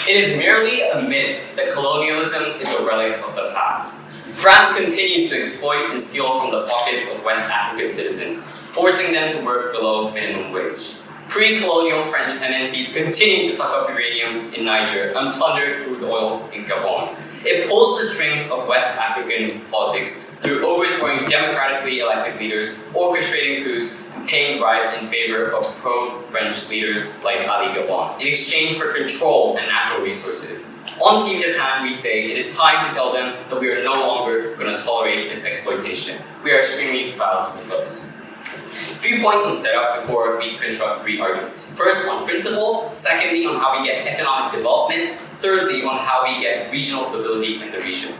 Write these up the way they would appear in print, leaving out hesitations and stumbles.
It is merely a myth that colonialism is a relic of the past. France continues to exploit and steal from the pockets of West African citizens, forcing them to work below minimum wage. Pre-colonial French MNCs continue to suck up uranium in Niger and plunder crude oil in Gabon. It pulls the strings of West African politics through overthrowing democratically elected leaders, orchestrating coups, and paying bribes in favor of pro-French leaders like Ali Gabon, in exchange for control and natural resources. On Team Japan, we say it is time to tell them that we are no longer going to tolerate this exploitation. We are extremely proud to close. Few points on setup before we construct 3 arguments. First, on principle. Secondly, on how we get economic development. Thirdly, on how we get regional stability in the region.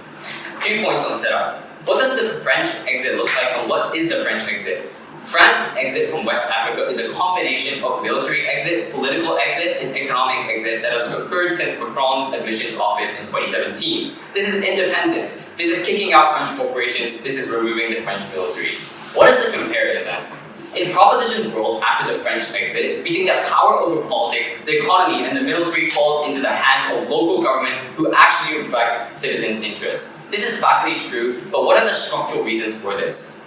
Few points on setup. What does the French exit look like, and what is the French exit? France's exit from West Africa is a combination of military exit, political exit, and economic exit that has occurred since Macron's admission to office in 2017. This is independence. This is kicking out French corporations. This is removing the French military. What is the comparative then? In Proposition's world, after the French exit, we think that power over politics, the economy, and the military falls into the hands of local governments who actually reflect citizens' interests. This is factually true, but what are the structural reasons for this?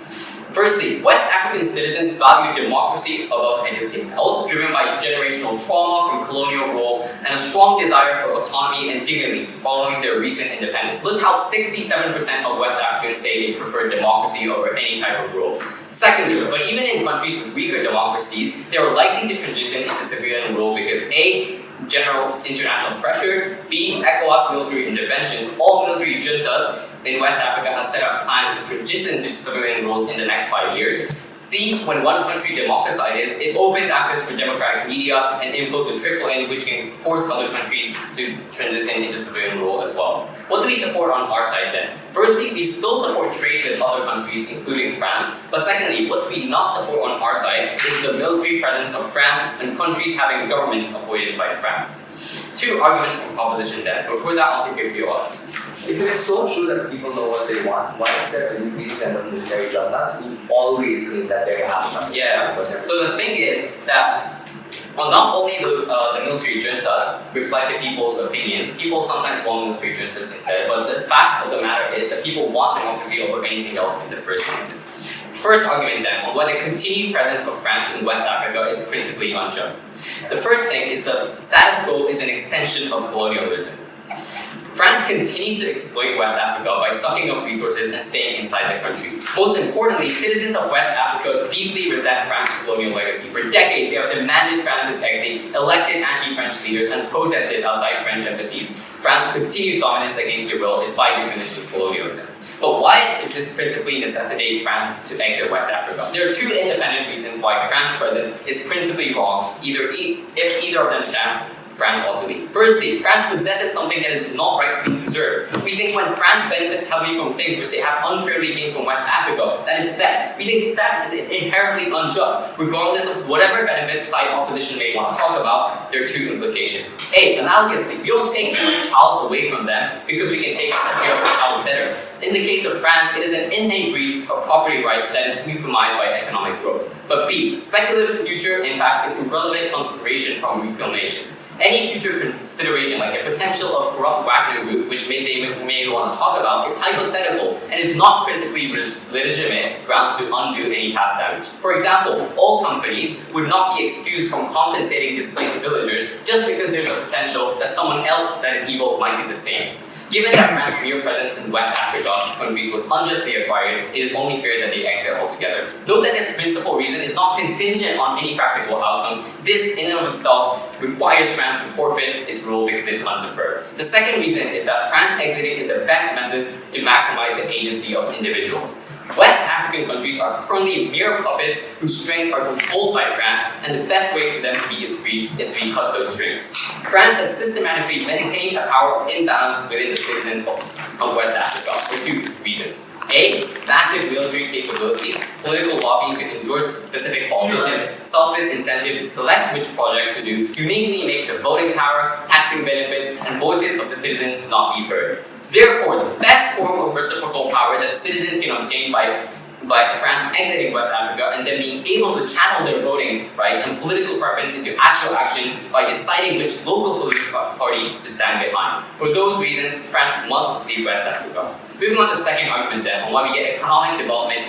Firstly, West African citizens value democracy above anything else, driven by generational trauma from colonial rule and a strong desire for autonomy and dignity following their recent independence. Look how 67% of West Africans say they prefer democracy over any type of rule. Secondly, but even in countries with weaker democracies, they are likely to transition into civilian rule because A, general international pressure, B, ECOWAS military interventions. All military juntas in West Africa have set up plans to transition to civilian rules in the next 5 years. C, when one country democratizes, it opens access for democratic media and info to trickle in, which can force other countries to transition into civilian rule as well. What do we support on our side then? Firstly, we still support trade with other countries, including France. But secondly, what we not support on our side is the military presence of France and countries having governments appointed by France. 2 arguments for proposition then. Before that, I'll take a few off. If it is so true that people know what they want, why is there an increasing number of military juntas who always claim that they have? Yeah, so the thing is that not only the military juntas reflect the people's opinions, people sometimes want military juntas instead, but the fact of the matter is that people want democracy over anything else in the first instance. First argument then, on why the continued presence of France in West Africa is principally unjust. The first thing is the status quo is an extension of colonialism. France continues to exploit West Africa by sucking up resources and staying inside the country. Most importantly, citizens of West Africa deeply resent France's colonial legacy. For decades, they have demanded France's exit, elected anti-French leaders, and protested outside French embassies. France's continued dominance against their will is by definition colonialism. But why does this principally necessitate France to exit West Africa? There are 2 independent reasons why France's presence is principally wrong, if either of them stands. France ought to leave. Firstly, France possesses something that is not rightfully deserved. We think when France benefits heavily from things which they have unfairly gained from West Africa, that is theft. We think theft is inherently unjust. Regardless of whatever benefits side opposition may want to talk about, there are 2 implications. A, analogously, we don't take someone's child away from them because we can take care of the child better. In the case of France, it is an innate breach of property rights that is euphemized by economic growth. But B, speculative future impact is irrelevant consideration from reclamation. Any future consideration, like a potential of corrupt Wagner Group, which they may want to talk about, is hypothetical and is not principally legitimate grounds to undo any past damage. For example, all companies would not be excused from compensating displaced villagers just because there's a potential that someone else that is evil might do the same. Given that France's mere presence in West Africa countries was unjustly acquired, it is only fair that they exit altogether. Note that this principal reason is not contingent on any practical outcomes. This, in and of itself, requires France to forfeit its rule because it is undeferred. The second reason is that France exiting is the best method to maximize the agency of individuals. West African countries are currently mere puppets whose strings are controlled by France, and the best way for them to be is to cut those strings. France has systematically maintained a power imbalance within the citizens of West Africa for 2 reasons. A, massive military capabilities, political lobbying to endorse specific politicians, selfish incentive to select which projects to do, uniquely makes the voting power, taxing benefits, and voices of the citizens to not be heard. Therefore, the best form of reciprocal power that citizens can obtain by France exiting West Africa and then being able to channel their voting rights and political preference into actual action by deciding which local political party to stand behind. For those reasons, France must leave West Africa. Moving on to the second argument then, on why we get economic development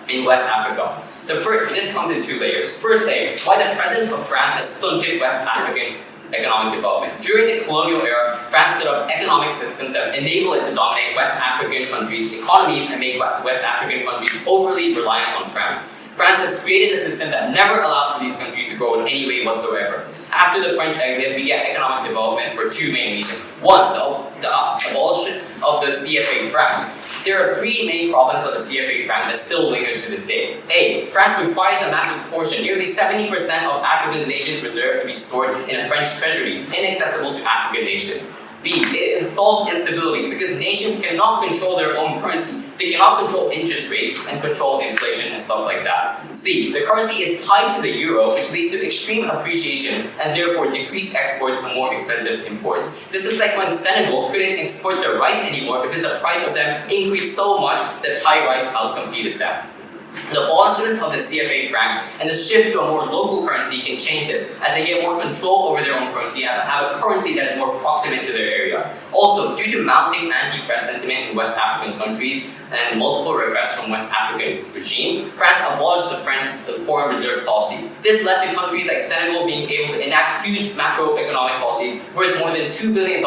in West Africa. This comes in two layers. First layer, why the presence of France has stunted West African economic development. During the colonial era, France set up economic systems that enable it to dominate West African countries' economies and make West African countries overly reliant on France. France has created a system that never allows for these countries to grow in any way whatsoever. After the French exit, we get economic development for two main reasons. One, the abolition of the CFA franc. There are three main problems of the CFA franc that still lingers to this day. A, France requires a massive portion, nearly 70% of Africa's nations' reserve to be stored in a French treasury, inaccessible to African nations. B, it installs instability because nations cannot control their own currency. They cannot control interest rates and control inflation and stuff like that. C, the currency is tied to the euro, which leads to extreme appreciation and therefore decreased exports and more expensive imports. This is like when Senegal couldn't export their rice anymore because the price of them increased so much that Thai rice outcompeted them. The abolishment of the CFA franc and the shift to a more local currency can change this, as they get more control over their own currency and have a currency that is more proximate to their area. Also, due to mounting anti-press sentiment in West African countries and multiple requests from West African regimes, France abolished the foreign reserve policy. This led to countries like Senegal being able to enact huge macroeconomic policies worth more than $2 billion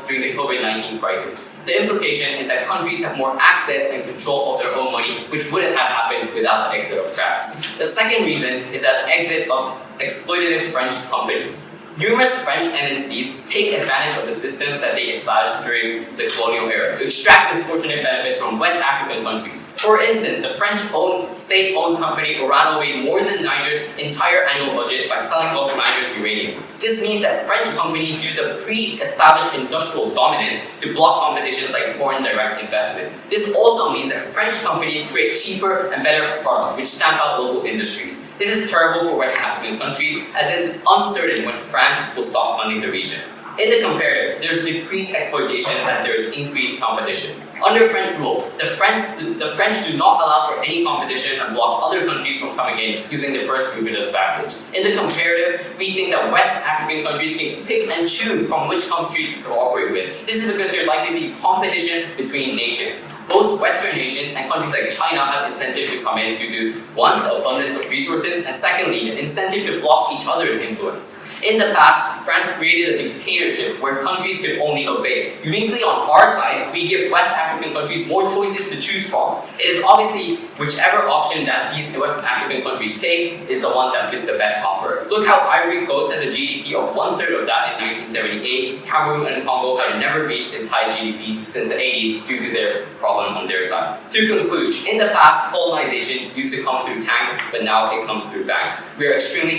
during the COVID-19 crisis. The implication is that countries have more access and control of their own money, which wouldn't have happened without the exit of France. The second reason is that the exit of exploitative French companies. Numerous French MNCs take advantage of the systems that they established during the colonial era to extract disproportionate benefits from West African countries. For instance, the French-owned, state-owned company Orano made more than Niger's entire annual budget by selling off Niger's uranium. This means that French companies use a pre-established industrial dominance to block competitions like foreign direct investment. This also means that French companies create cheaper and better products, which stamp out local industries. This is terrible for West African countries, as it is uncertain when France will stop funding the region. In the comparative, there is decreased exploitation as there is increased competition. Under French rule, the French do not allow for any competition and block other countries from coming in using the first mover advantage. In the comparative, we think that West African countries can pick and choose from which country to cooperate with. This is because there likely to be competition between nations. Most Western nations and countries like China have incentive to come in due to, one, the abundance of resources, and secondly, the incentive to block each other's influence. In the past, France created a dictatorship where countries could only obey. Uniquely on our side, we give West African countries more choices to choose from. It is obviously whichever option that these West African countries take is the one that gives the best offer. Look how Ivory Coast has a GDP of 1/3 of that in 1978. Cameroon and Congo have never reached this high GDP since the 80s due to their problem on their side. To conclude, in the past, colonization used to come through tanks, but now it comes through banks. We are extremely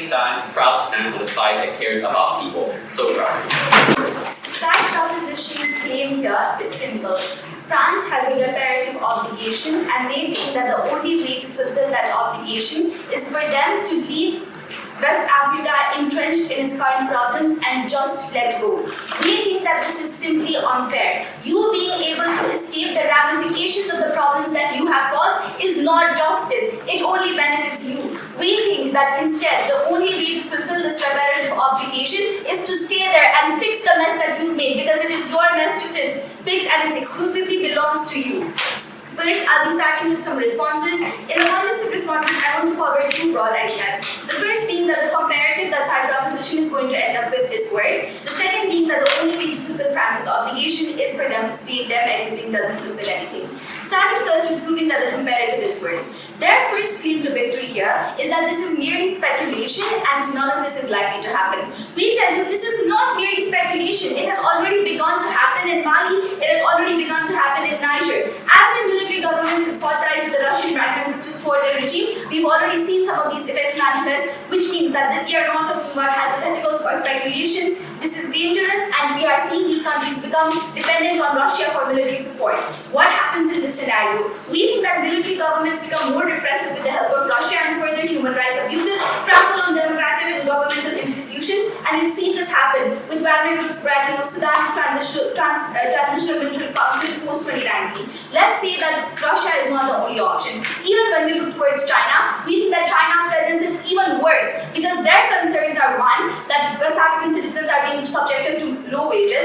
proud to stand on the side that cares about people. So proud. That proposition's claim here is simple. France has a reparative obligation, and they think that the only way to fulfill that obligation is for them to leave West Africa entrenched in its current problems and just let go. We think that this is simply unfair. You being able to escape the ramifications of the problems that you have caused is not justice. It only benefits you. We think that instead, the only way to fulfill this reparative obligation is to stay there and fix the mess that you've made, because it is your mess to fix and it exclusively belongs to you. First, I'll be starting with some responses. In the context of responses, I want to cover two broad ideas. The first being that the comparative that side proposition is going to end up with is worse. The second being that the only way to fulfill France's obligation is for them to stay. Them exiting doesn't fulfill anything. Starting first with proving that the comparative is worse. Their first claim to victory here is that this is merely speculation and none of this is likely to happen. We tell you this is not merely speculation. It has already begun to happen in Mali. It has already begun to happen in Niger. As the military government have sought ties with the Russian right to support their regime, we've already seen some of these effects manifest, which means that we are not talking about hypotheticals or speculations. This is dangerous, and we are seeing these countries become dependent on Russia for military support. What happens in this scenario? We think that military governments become more repressive with the help of Russia and further human rights abuses, trample on democratic and governmental institutions, and we've seen this happen with Wagner Group's bragging of Sudan's transitional military council post-2019. Let's say that Russia is not the only option. Even when we look towards China, we think that China's presence is even worse, because their concerns are, one, that West African citizens are being subjected to low wages,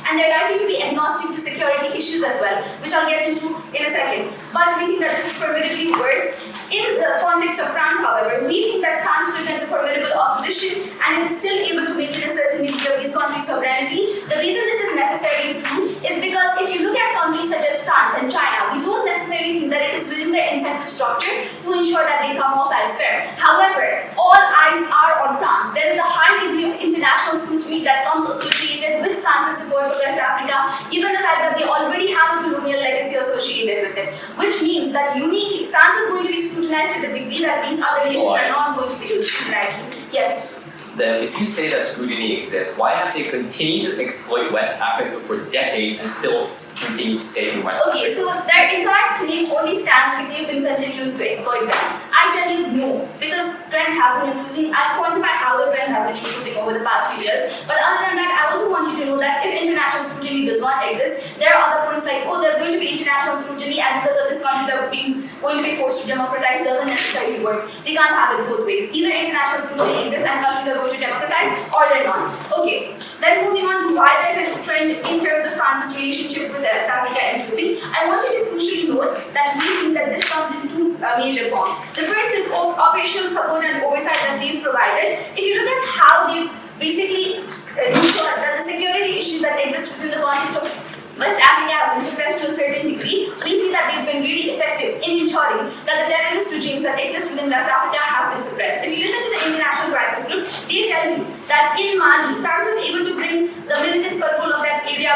and they're likely to be agnostic to security issues as well, which I'll get into in a second. But we think that this is formidably worse. In the context of France, however, we think that France presents a formidable opposition and it is still able to maintain a certain degree of these countries' sovereignty. The reason this is necessarily true is because if you look at countries such as France and China, we don't necessarily think that it is within their incentive structure to ensure that they come off as fair. However, all eyes are on France. There is a high degree of international scrutiny that comes associated with France's support for West Africa, given the fact that they already have a colonial legacy associated with it, which means that uniquely, France is going to be scrutinized to the degree that these other nations are not going to be scrutinized. Yes? Then if you say that scrutiny exists, why have they continued to exploit West Africa for decades and still continue to stay in West Africa? Okay, so their entire claim only stands if they've been continuing to exploit them. I tell you no, because trends have been improving. I'll quantify how the trends have been improving over the past few years. But other than that, I also want you to know that if international scrutiny does not exist, there are other points like, oh, there's going to be international scrutiny and because of this countries are going to be forced to democratize doesn't necessarily work. They can't have it both ways. Either international scrutiny exists and countries are going to democratize or they're not. Okay, then moving on to why there's a trend in terms of France's relationship with West Africa improving, I want you to crucially note that we think that this comes in two major forms. The first is operational support and oversight that they've provided. If you look at how they basically ensure that the security issues that exist within the context of West Africa have been suppressed to a certain degree, we see that they've been really effective in ensuring that the terrorist regimes that exist within West Africa have been suppressed. If you listen to the International Crisis Group, they tell you that in Mali, France was able to bring the militant control of that area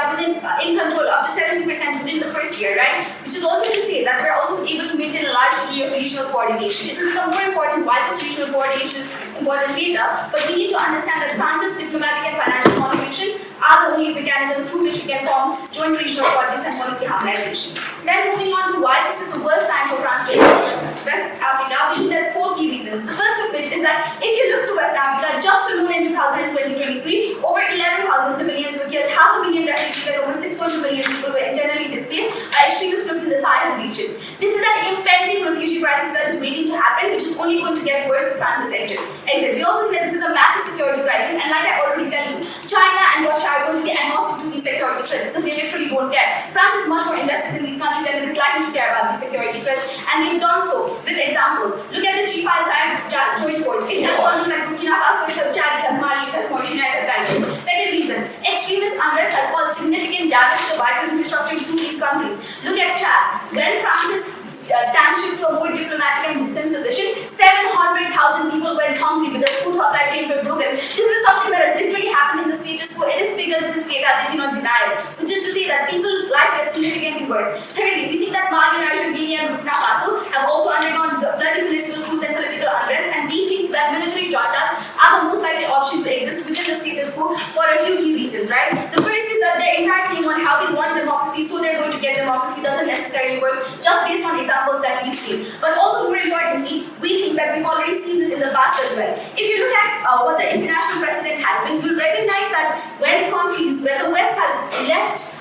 in control of the 70% within the first year, right? Which is also to say that we're also able to maintain a large degree of regional coordination. It will become more important why this regional coordination is important later, but we need to understand that France's diplomatic and financial contributions are the only mechanism through which we can form joint regional projects and policy harmonization. Then moving on to why this is the worst time for France to invest in West Africa, we think there's 4 key reasons. The first of which is that if you look to West Africa, just alone in 2023, over 11,000 civilians were killed, 500,000 refugees and over 6.2 million people were internally displaced by extremist groups in the Sahel region. This is an impending refugee crisis that is waiting to happen, which is only going to get worse with France's exit. We also think that this is a massive security crisis, and like I already tell you, China and Russia are going to be agnostic to these security threats because they literally don't care. France is much more invested in these countries and it is likely to care about these security threats, and they've done so with examples. Look at the Chifa and choice point. It has countries like Burkina Faso, it has Chad, it has Mali, it has Mauritania, it has Nigeria. Second reason, extremist unrest has caused significant damage to the vital infrastructure to these countries. Look at Chad. When France's stand shift to a more diplomatic and distant position, 700,000 people went hungry because food supply chains were broken. This is something that has literally happened in the status quo. It is figures, it is data, they cannot deny it. Which is to say that people's life gets significantly worse. Thirdly, we think that Mali, Nigeria, and Burkina Faso have also undergone bloody political coups and political unrest, and we think that military juntas are the most likely option to exist within the status quo for a few key reasons, right? The first is that their entire claim on how they want democracy, so they're going to get democracy, doesn't necessarily work just based on examples that we've seen. But also more importantly, we think that we've already seen this in the past as well. If you look at what the international precedent has been, you'll recognize that when countries where the West has left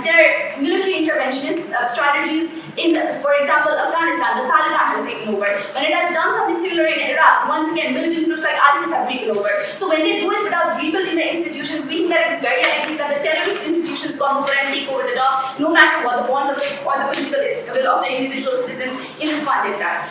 their military interventionist strategies in, for example, Afghanistan, the Taliban has taken over. When it has done something similar in Iraq, once again, militant groups like ISIS have taken over. So when they do it without rebuilding the institutions, we think that it is very likely that the terrorist institutions come over and take over the top, no matter what the want of the, or the political will of the individual citizens in this context are.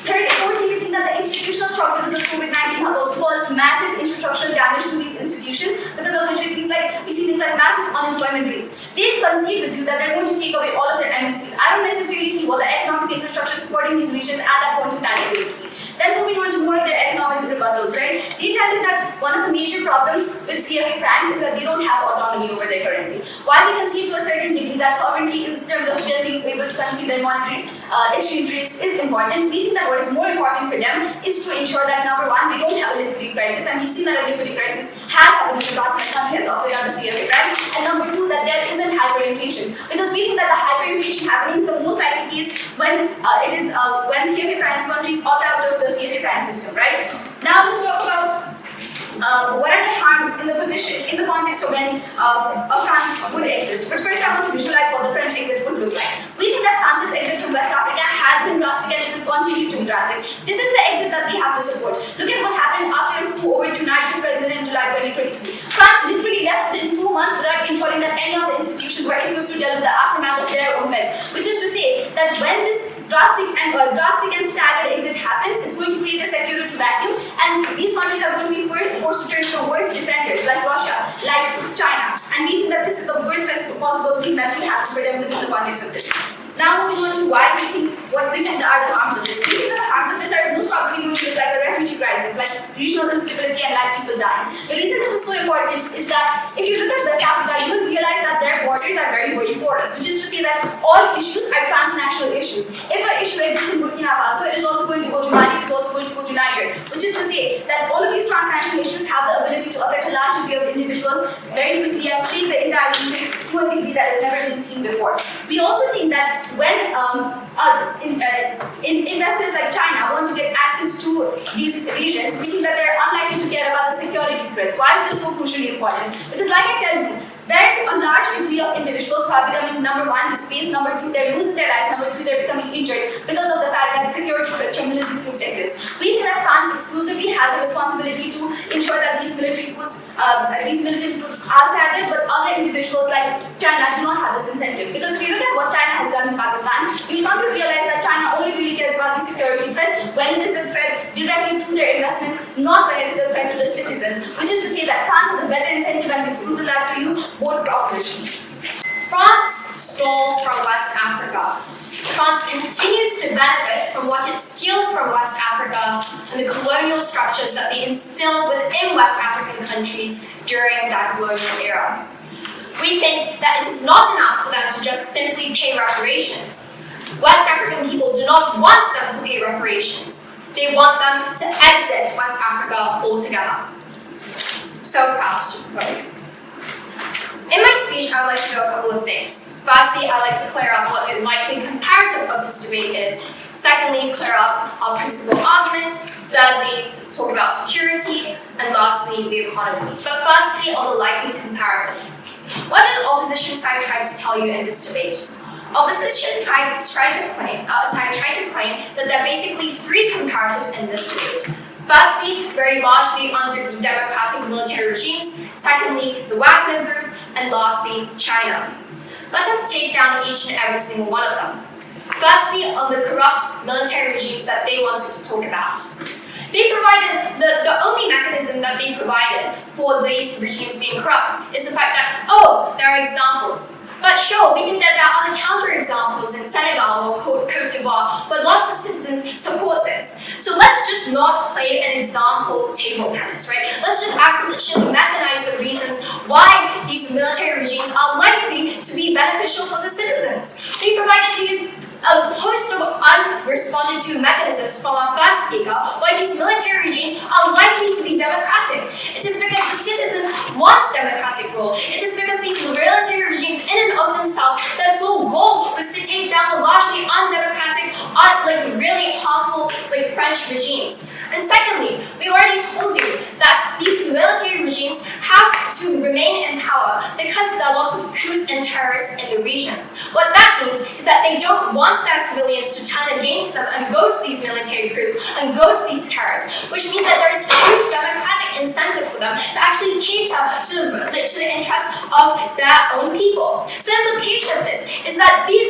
Third, fourthly, we think that the institutional shock because of COVID-19 has also caused massive infrastructural damage to these institutions because of which we see things like massive unemployment rates. They've conceived with you that they're going to take away all of their embassies. I don't necessarily see what the economic infrastructure supporting these regions at that point in time is going to be. Then moving on to more of their economic rebuttals, right? They tell you that one of the major problems with CFA franc is that they don't have autonomy over their currency. While they concede to a certain degree that sovereignty in terms of them being able to concede their monetary exchange rates is important, we think that what is more important for them is to ensure that number one, they don't have a liquidity crisis, and we've seen that a liquidity crisis has happened in the last country has operated on the CFA franc, and number two, that there isn't hyperinflation, because we think that the hyperinflation happening is the most likely case when when CFA franc countries opt out of the CFA franc system, right? Now let's talk about what are the harms in the position, in the context of when a France would exist. But first I want to visualize what the French exit would look like. We think that France's exit from West Africa has been drastic and it will continue to be drastic. This is the exit that they have to support. Look at what happened after a coup over Nigeria's president in July 2023. France literally left within 2 months without ensuring that better equipped to deal with the aftermath of their own mess. Which is to say that when this drastic and staggered exit happens, it's going to create a security vacuum, and these countries are going to be forced to turn to worse defenders like Russia, like China, and we think that this is the worst possible thing that we have to prevent within the context of this. Now moving on to why we think what we think are the harms of this. We think that the harms of this are most probably going to look like a refugee crisis, like regional instability and like people dying. The reason this is so important is that if you look at West Africa, you will realize that their borders are very, very porous, which is to say that all issues are transnational issues. If an issue exists in Burkina Faso, it is also going to go to Mali, it is also going to go to Niger, which is to say that all of these transnational issues have the ability to affect a large degree of individuals very quickly and change the entire region to a degree that has never been seen before. We also think that when investors like China want to get access to these regions, we think that they're unlikely to care about the security threats. Why is this so crucially important? Because like I tell you, there's a large degree of individuals who are becoming number one, displaced, number two, they're losing their lives, number three, they're becoming injured because of the fact that security threats from military groups exist. We think that France exclusively has a responsibility to ensure that these militant groups are staggered, but other individuals like China do not have this incentive. Because if you look at what China has done in Pakistan, you'll come to realize that China only really cares about these security threats when it is a threat directly to their investments, not when it is a threat to the citizens. Which is to say that France has a better incentive, and we've proven that to you, both propositions. France stole from West Africa. France continues to benefit from what it steals from West Africa and the colonial structures that they instilled within West African countries during that colonial era. We think that it is not enough for them to just simply pay reparations. West African people do not want them to pay reparations. They want them to exit West Africa altogether. So proud to propose. In my speech, I would like to do a couple of things. Firstly, I'd like to clear up what the likely comparative of this debate is. Secondly, clear up our principal argument. Thirdly, talk about security. And lastly, the economy. But firstly, on the likely comparative. What did the opposition side try to tell you in this debate? Opposition tried to claim that there are basically three comparatives in this debate. Firstly, very largely undemocratic military regimes. Secondly, the Wagner Group. And lastly, China. Let us take down each and every single one of them. Firstly, on the corrupt military regimes that they wanted to talk about. They provided, the only mechanism that they provided for these regimes being corrupt is the fact that, oh, there are examples. But sure, we think that there are other counterexamples in Senegal or Cote d'Ivoire, but lots of citizens support this. So let's just not play an example table tennis, right? Let's just actually mechanize the reasons why these military regimes are likely to be beneficial for the citizens. We provided to you a host of unresponded to mechanisms from our first speaker why these military regimes are likely to be democratic. It is because the citizens want democratic rule. It is because these military regimes in and of themselves, their sole goal was to take down the largely undemocratic, really harmful French regimes. And secondly, we already told you that these military regimes have to remain in power because there are lots of coups and terrorists in the region. What that means is that they don't want their civilians to turn against them and go to these military coups and go to these terrorists, which means that there is a huge democratic incentive for them to actually cater to the interests of their own people. So the implication of this is that these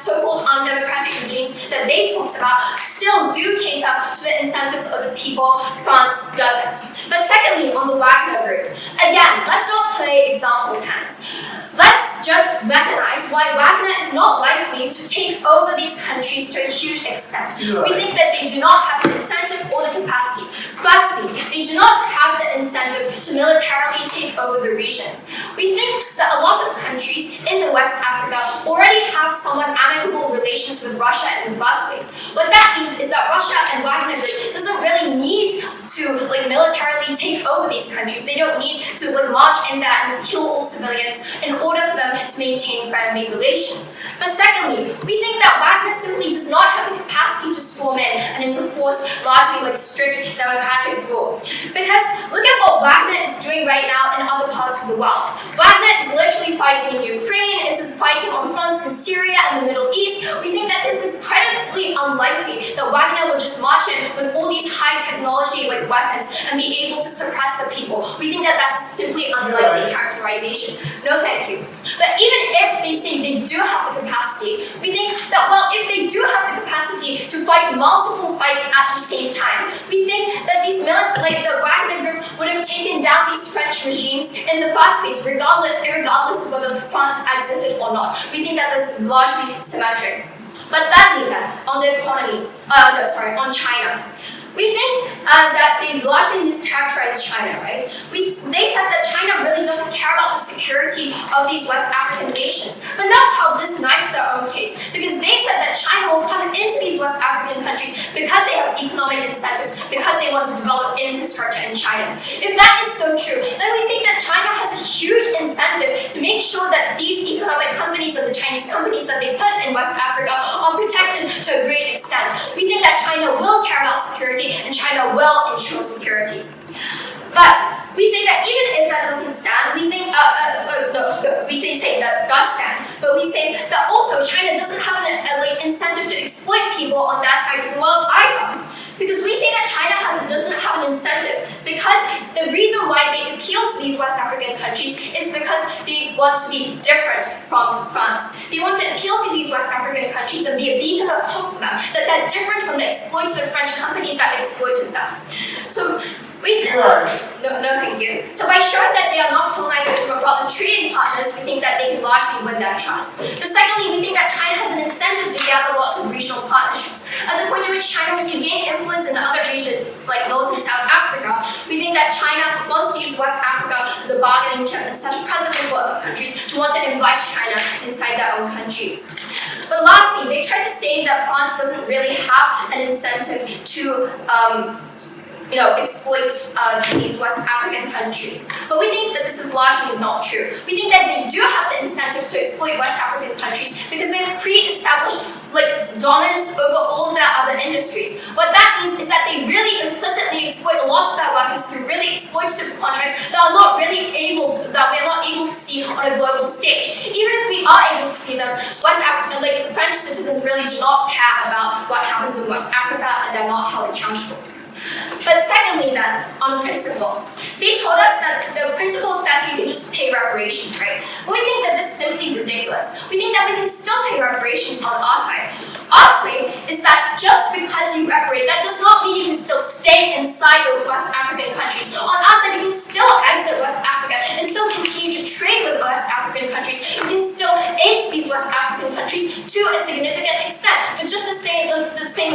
so-called undemocratic regimes that they talked about still do cater to the incentives of the people. France doesn't. But secondly, on the Wagner Group, again, let's not play example tennis. Let's just recognize why Wagner is not likely to take over these countries to a huge extent. We think that they do not have the incentive or the capacity. Firstly, they do not have the incentive to militarily take over the regions. We think that a lot of countries in the West Africa already have somewhat amicable relations with Russia in the first place. What that means is that Russia and Wagner Group doesn't really need to militarily take over these countries. They don't need to march in there and kill all civilians in order for them to maintain friendly relations. But secondly, we think that Wagner simply does not have the capacity to storm in and enforce largely strict democratic rule. Because look at what Wagner is doing right now in other parts of the world. Wagner is literally fighting in Ukraine, it is fighting on fronts in Syria and the Middle East, we think that it's incredibly unlikely that Wagner would just march in with all these high technology like weapons and be able to suppress the people. We think that that's a simply unlikely characterization. No thank you. But even if they say they do have the capacity, we think that, well, if they do have the capacity to fight multiple fights at the same time, we think that these like the Wagner group would have taken down these French regimes in the first place, regardless of whether France exited or not. We think that that's largely symmetric. But thirdly then, on the economy, on China. We think that they largely mischaracterized China, right? They said that China really doesn't care about the security of these West African nations. But not how this knifes their own case, because they said that China will come into these West African countries because they have economic incentives, because they want to develop infrastructure in China. If that is so true, then we think that China has a huge incentive to make sure that these economic companies and the Chinese companies that they put in West Africa are protected to a great extent. We think that China will care about security and China will ensure security. But we say that even if that doesn't stand, we think, we say that does stand, but we say that also China doesn't have an incentive to exploit people on that side of the world either. Because we say that China doesn't have an incentive, because the reason why they appeal to these West African countries is because they want to be different from France. They want to appeal to these West African countries and be a beacon of hope for them, that they're different from the exploitative French companies that exploited them. So no thank you. So by showing that they are not colonizers but rather trading partners, we think that they can largely win their trust. But secondly, we think that China has an incentive to gather lots of regional partnerships. At the point at which China wants to gain influence in other regions like North and South Africa, we think that China wants to use West Africa as a bargaining chip and set a precedent for other countries to want to invite China inside their own countries. But lastly, they try to say that France doesn't really have an incentive to exploit these West African countries. But we think that this is largely not true. We think that they do have the incentive to exploit West African countries because they've pre-established dominance over all of their other industries. What that means is that they really implicitly exploit a lot of their workers through really exploitative contracts that we're not able to see on a global stage. Even if we are able to see them, West Africa, French citizens really do not care about what happens in West Africa, and they're not held accountable. But secondly then, on principle, they told us that the principle of theft, you can just pay reparations, right? But we think that this is simply ridiculous. We think that we can still pay reparations on our side. Our claim is that just because you reparate, that does not mean you can still stay inside those West African countries. On our side, you can still exit West Africa and still continue to trade with West African countries. You can still aid these West African countries to a significant extent, but just the same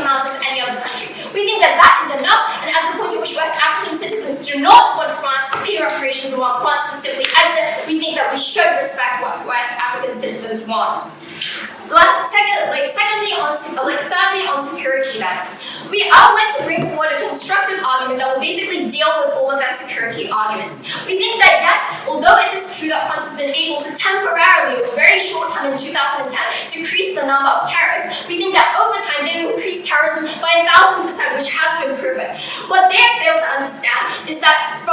amount as any other country. We think that that is enough, and at the point at which West African citizens do not want France to pay reparations and want France to simply exit, we think that we should respect what West African citizens want. Thirdly, on security then. I would like to bring forward a constructive argument that will basically deal with all of their security arguments. We think that yes, although it is true that France has been able to temporarily, a very short time in 2010, decrease the number of terrorists, we think that over time they will increase terrorism by 1,000%, which has been proven. What they have failed to understand is that the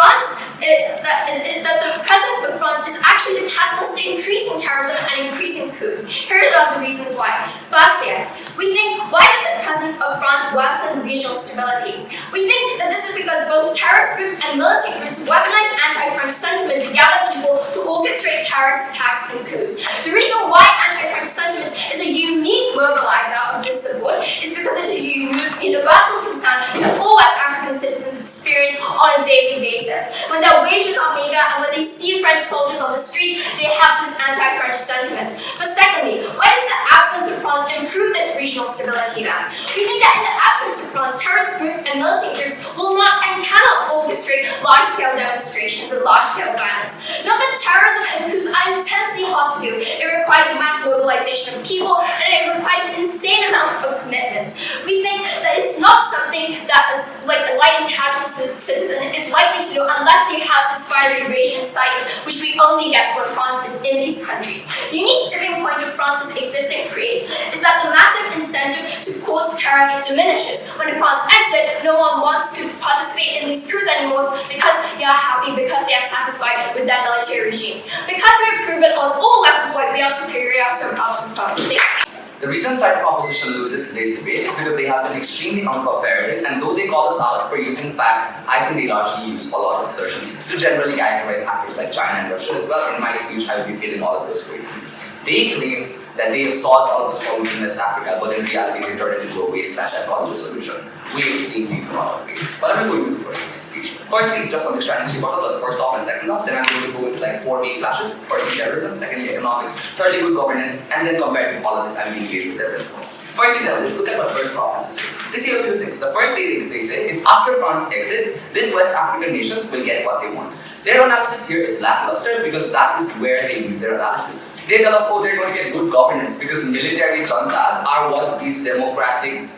presence of France is actually the catalyst to increasing terrorism and increasing coups. Here are the reasons why. Firstly, we think, why does the presence of France worsen regional stability? We think that this is because both terrorist groups and militant groups weaponize anti-French sentiment to gather people to orchestrate terrorist attacks and coups. The reason why anti-French sentiment is a unique mobilizer of this support is because it is a universal concern that all West African citizens experience on a daily basis. When their wages are meager and when they see French soldiers on the street, they have this anti-French sentiment. But secondly, why does the absence of France improve this regional stability then? We think that in the absence of France, terrorist groups and militant groups will not and cannot orchestrate large-scale demonstrations and large-scale violence. Note that terrorism and coups are intensely hard to do. It requires mass mobilization of people, and it requires insane amounts of commitment. We think that it's not something that a light and casual citizen is likely to do unless they have this fiery rage inside them, which we only get when France is in these countries. The unique tipping point of France's existence creates is that the massive incentive to cause terror diminishes. When France exit, no one wants to participate in these coups anymore because they are happy, because they are satisfied with their military regime. Because we have proven on all levels why we are superior, so proud to propose. The reason side proposition loses today's debate is because they have been extremely uncooperative, and though they call us out for using facts, I think they largely use a lot of assertions to generally characterize actors like China and Russia as well. In my speech, I will be feeling all of those traits. They claim that they have solved all the problems in West Africa, but in reality, they turned it into a wasteland that got the solution. We explain we do not agree. But I'm going to do first in my speech. Firstly, just on the strategy model, the first off and second off, then I'm going to go into like 4 main clashes. Firstly, terrorism, secondly, economics, thirdly, good governance, and then compared to politics, I'm engaged with their principle. Firstly, let's look at what first promise is. They say a few things. The first thing they say is after France exits, these West African nations will get what they want. Their analysis here is lackluster because that is where they do their analysis. They tell us, oh, they're going to get good governance because military juntas are what these democratically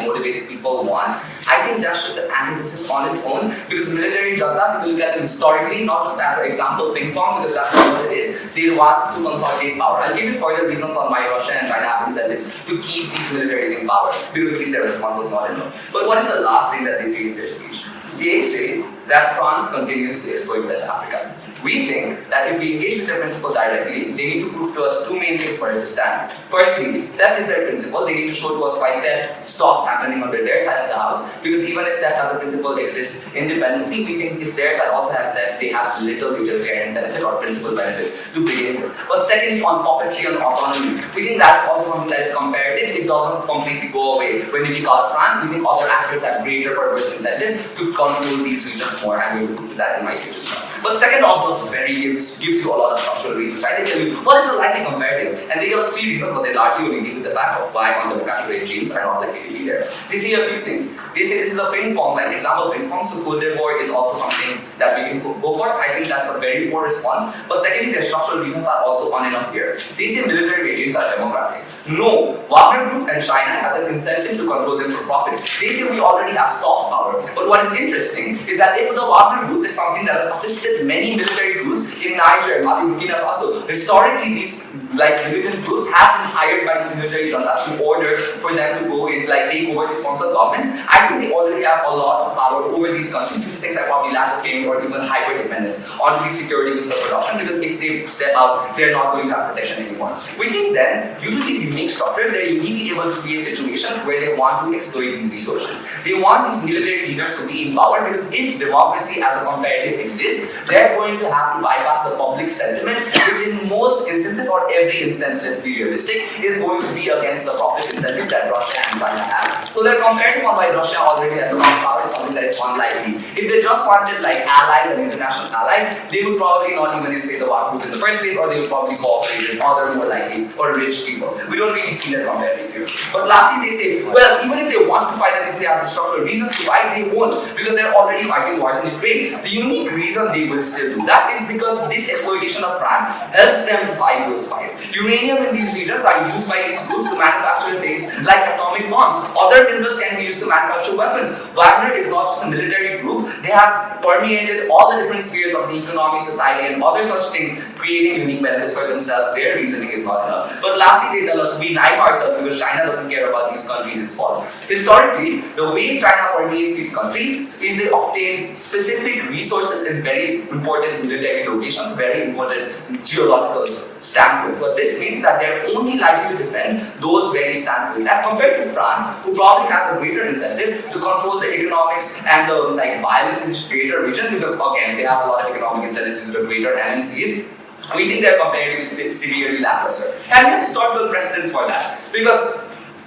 motivated people want. I think that's just an antithesis on its own because military juntas, if you look at them historically, not just as an example ping pong, because that's not what it is, they want to consolidate power. I'll give you further reasons on why Russia and China have incentives to keep these militaries in power because we think their response was not enough. But what is the last thing that they say in their speech? They say that France continues to exploit West Africa. We think that if we engage with their principle directly, they need to prove to us 2 main things for it to stand. Firstly, theft is their principle. They need to show to us why theft stops happening under their side of the house. Because even if theft as a principle exists independently, we think if their side also has theft, they have little utilitarian benefit or principal benefit to begin with. But secondly, on puppetry and autonomy, we think that's also something that is comparative. It doesn't completely go away. When we kick out France, we think other actors have greater purpose incentives to control these regions more. I'm going to prove that in my speech as well. But second of those gives you a lot of structural reasons, right? They tell you what is the likely comparative, and they give us 3 reasons, but they largely only give the fact of why undemocratic regimes are not likely to be there. They say a few things. They say this is a ping pong, like example ping pong, so Cote d'Ivoire is also something that we can go for. I think that's a very poor response. But secondly, their structural reasons are also on enough here. They say military regimes are democratic. No, Wagner Group and China has an incentive to control them for profit. They say we already have soft power. But what is interesting is that if the Wagner Group is something that has assisted many military groups in Niger, Mali, Burkina Faso, historically these militant groups have been hired by these military juntas to order for them to go in, take over these forms of governments. I think they already have a lot of power over these countries. Two things like probably lack of fame or even hyper dependence on these security goods of production, because if they step out, they're not going to have protection anymore. We think then, due to these unique structures, they're uniquely able to create situations where they want to exploit these resources. They want these military leaders to be in power because if democracy as a comparative exists, they're going to have to bypass the public sentiment, which in most instances or every instance, let's be realistic, is going to be against the profit incentive that Russia and China have. So their comparative on why Russia already has strong power is something that is unlikely. If they just wanted allies and international allies, they would probably not even say the war group in the first place, or they would probably cooperate with other more likely or rich people. We don't really see that comparative here. But lastly, they say, well, even if they want to fight and if they have the structural reasons to fight, they won't, because they're already fighting wars in Ukraine. The unique reason they will still do that is because this exploitation of France helps them to fight those fights. Uranium in these regions are used by these groups to manufacture things like atomic bombs. Other minerals can be used to manufacture weapons. Wagner is not just a military group, they have permeated all the different spheres of the economy, society, and other such things, creating unique benefits for themselves. Their reasoning is not enough. But lastly, they tell us we knife ourselves because China doesn't care about these countries is false. Historically, the way China permeates these countries is they obtain specific resources in very important military locations, very important geological standpoints. What this means is that they're only likely to defend those very standpoints, as compared to France, who probably has a greater incentive to control the economics and the violence in this greater region, because again, they have a lot of economic incentives in the greater MNCs. We think they're comparatively severely lackluster. And we have historical precedents for that, because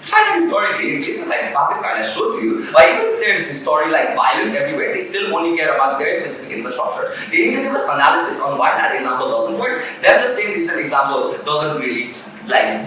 China historically, in places like Pakistan, I showed to you, even if there's historic violence everywhere, they still only care about their specific infrastructure. They need to give us analysis on why that example doesn't work. They're just saying this example doesn't really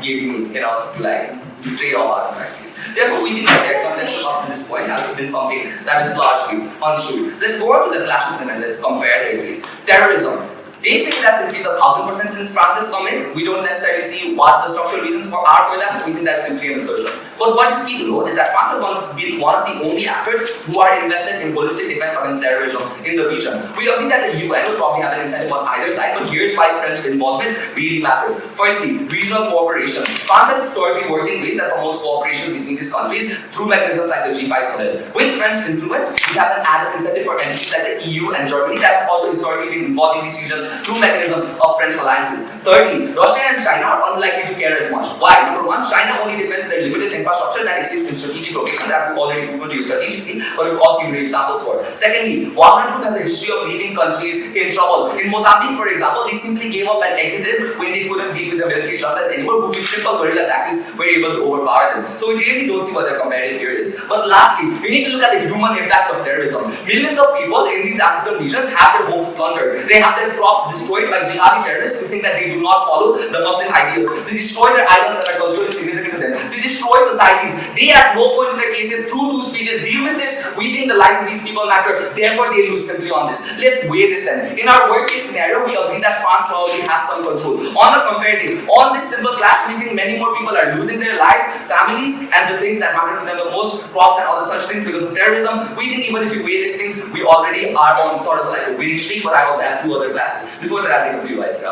give me enough to trade off out of practice. Therefore, we think that their contention up to this point has been something that is largely untrue. Let's go on to the clashes and let's compare their case. Terrorism. They say that increased 1,000% since France has come in. We don't necessarily see what the structural reasons are for that. We think that's simply an assertion. But what is key to note is that France has been one of the only actors who are invested in holistic defense against terrorism in the region. We agree that the UN will probably have an incentive on either side, but here's why French involvement really matters. Firstly, regional cooperation. France has historically worked in ways that promotes cooperation between these countries through mechanisms like the G5 summit. With French influence, we have an added incentive for entities like the EU and Germany that have also historically been involved in these regions through mechanisms of French alliances. Thirdly, Russia and China are unlikely to care as much. Why? Number one, China only defends their limited infrastructure that exists in strategic locations that we've already proven to use strategically, but we've also given examples for. Secondly, Wagner Group has a history of leaving countries in trouble. In Mozambique, for example, they simply gave up and exited when they couldn't deal with the military juntas anymore, who with simple guerrilla tactics were able to overpower them. So we really don't see what their comparative here is. But lastly, we need to look at the human impact of terrorism. Millions of people in these African regions have their homes plundered. They have their crops destroyed by jihadi terrorists who think that they do not follow the Muslim ideals. They destroy their islands that are culturally significant to them. They destroy societies. They at no point in their cases, through two speeches, deal with this. We think the lives of these people matter, therefore they lose simply on this. Let's weigh this then. In our worst case scenario, we agree that France probably has some control. On a comparative, on this simple clash, we think many more people are losing their lives, families, and the things that matter to them the most, crops and all the such things because of terrorism. We think even if you weigh these things, we already are on sort of like a winning streak, but I also have two other classes. Before that, I'll take a few lights.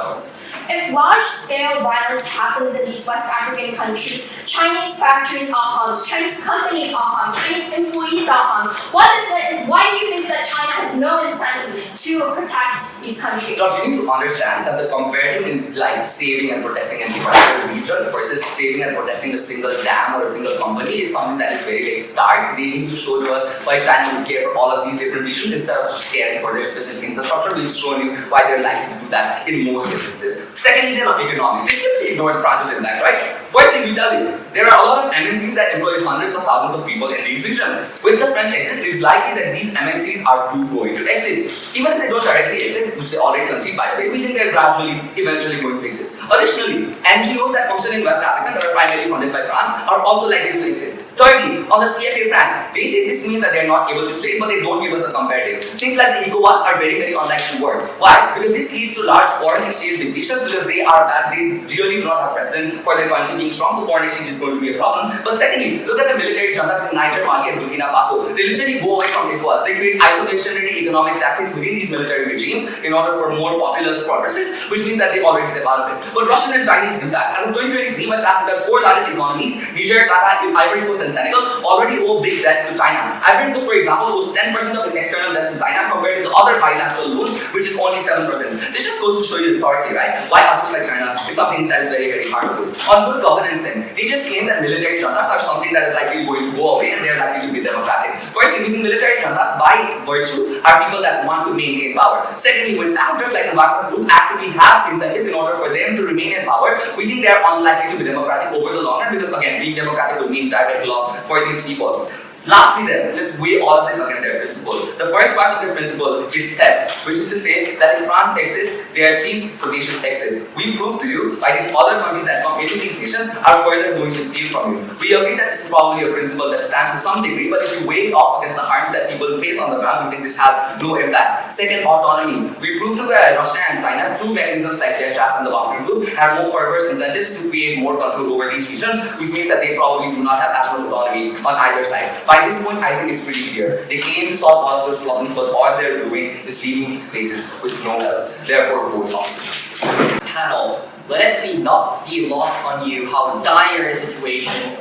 If large-scale violence happens in these West African countries, Chinese factories are harmed, Chinese companies are harmed, Chinese employees are harmed. Why do you think that China has no incentive to protect these countries? Josh, you need to understand that the comparative in like saving and protecting an entire region versus saving and protecting a single dam or a single company is something that is very, very stark. They need to show to us why China would care for all of these different regions instead of just caring for their specific infrastructure. We've shown you why they're likely to do that in most instances. Secondly, they're not economics. They simply ignored France's impact, right? Firstly, we tell you, there are a lot of MNCs that employ hundreds of thousands of people in these regions. With the French exit, it is likely that these MNCs are too going to exit. Even if they don't directly exit, which they already concede by the way, we think they're gradually, eventually going to exist. Additionally, NGOs that function in West Africa that are primarily funded by France are also likely to exit. Thirdly, on the CFA front, they say this means that they're not able to trade, but they don't give us a comparative. Things like the ECOWAS are very, very unlikely to work. Why? Because this leads to large foreign exchange depletions because they are bad. They really do not have precedent for their currency being strong, so foreign exchange is going to be a problem. But secondly, look at the military juntas in Niger, Mali, and Burkina Faso. They literally go away from ECOWAS. They create isolationary economic tactics within these military regimes in order for more populist purposes, which means that they already step out of it. But Russian and Chinese impacts. As of 2023, West Africa's four largest economies, Niger, Ghana, Ivory Coast, and Senegal, already owe big debts to China. Ivory Coast, for example, owes 10% of its external debts to China compared to the other bilateral loans, which is only 7%. This just goes to show you historically, right? Why countries like China is something that is very, very harmful. On good governance then, they just claim that military juntas are something that is likely going to go away and they are likely to be democratic. Firstly, we think military juntas by virtue are people that want to maintain power. Secondly, when actors like the Wagner Group actively have incentive in order for them to remain in power, we think they are unlikely to be democratic over the long run because again, being democratic would mean direct loss for these people. Lastly then, let's weigh all of this against their principle. The first part of their principle is step, which is to say that if France exits, they are peace, so nations exit. We prove to you why these other countries that come into these nations are further going to steal from you. We agree that this is probably a principle that stands to some degree, but if you weigh it off against the harms that people face on the ground, we think this has no impact. Second, autonomy. We prove to you that Russia and China, through mechanisms like their chats and the Wagner Group, have more perverse incentives to create more control over these regions, which means that they probably do not have as much autonomy on either side. By this point, I think it's pretty clear. They claim to solve all of those problems, but all they're doing is leaving these places with no help. Therefore, vote opposite. Panel, let it not be lost on you how dire a situation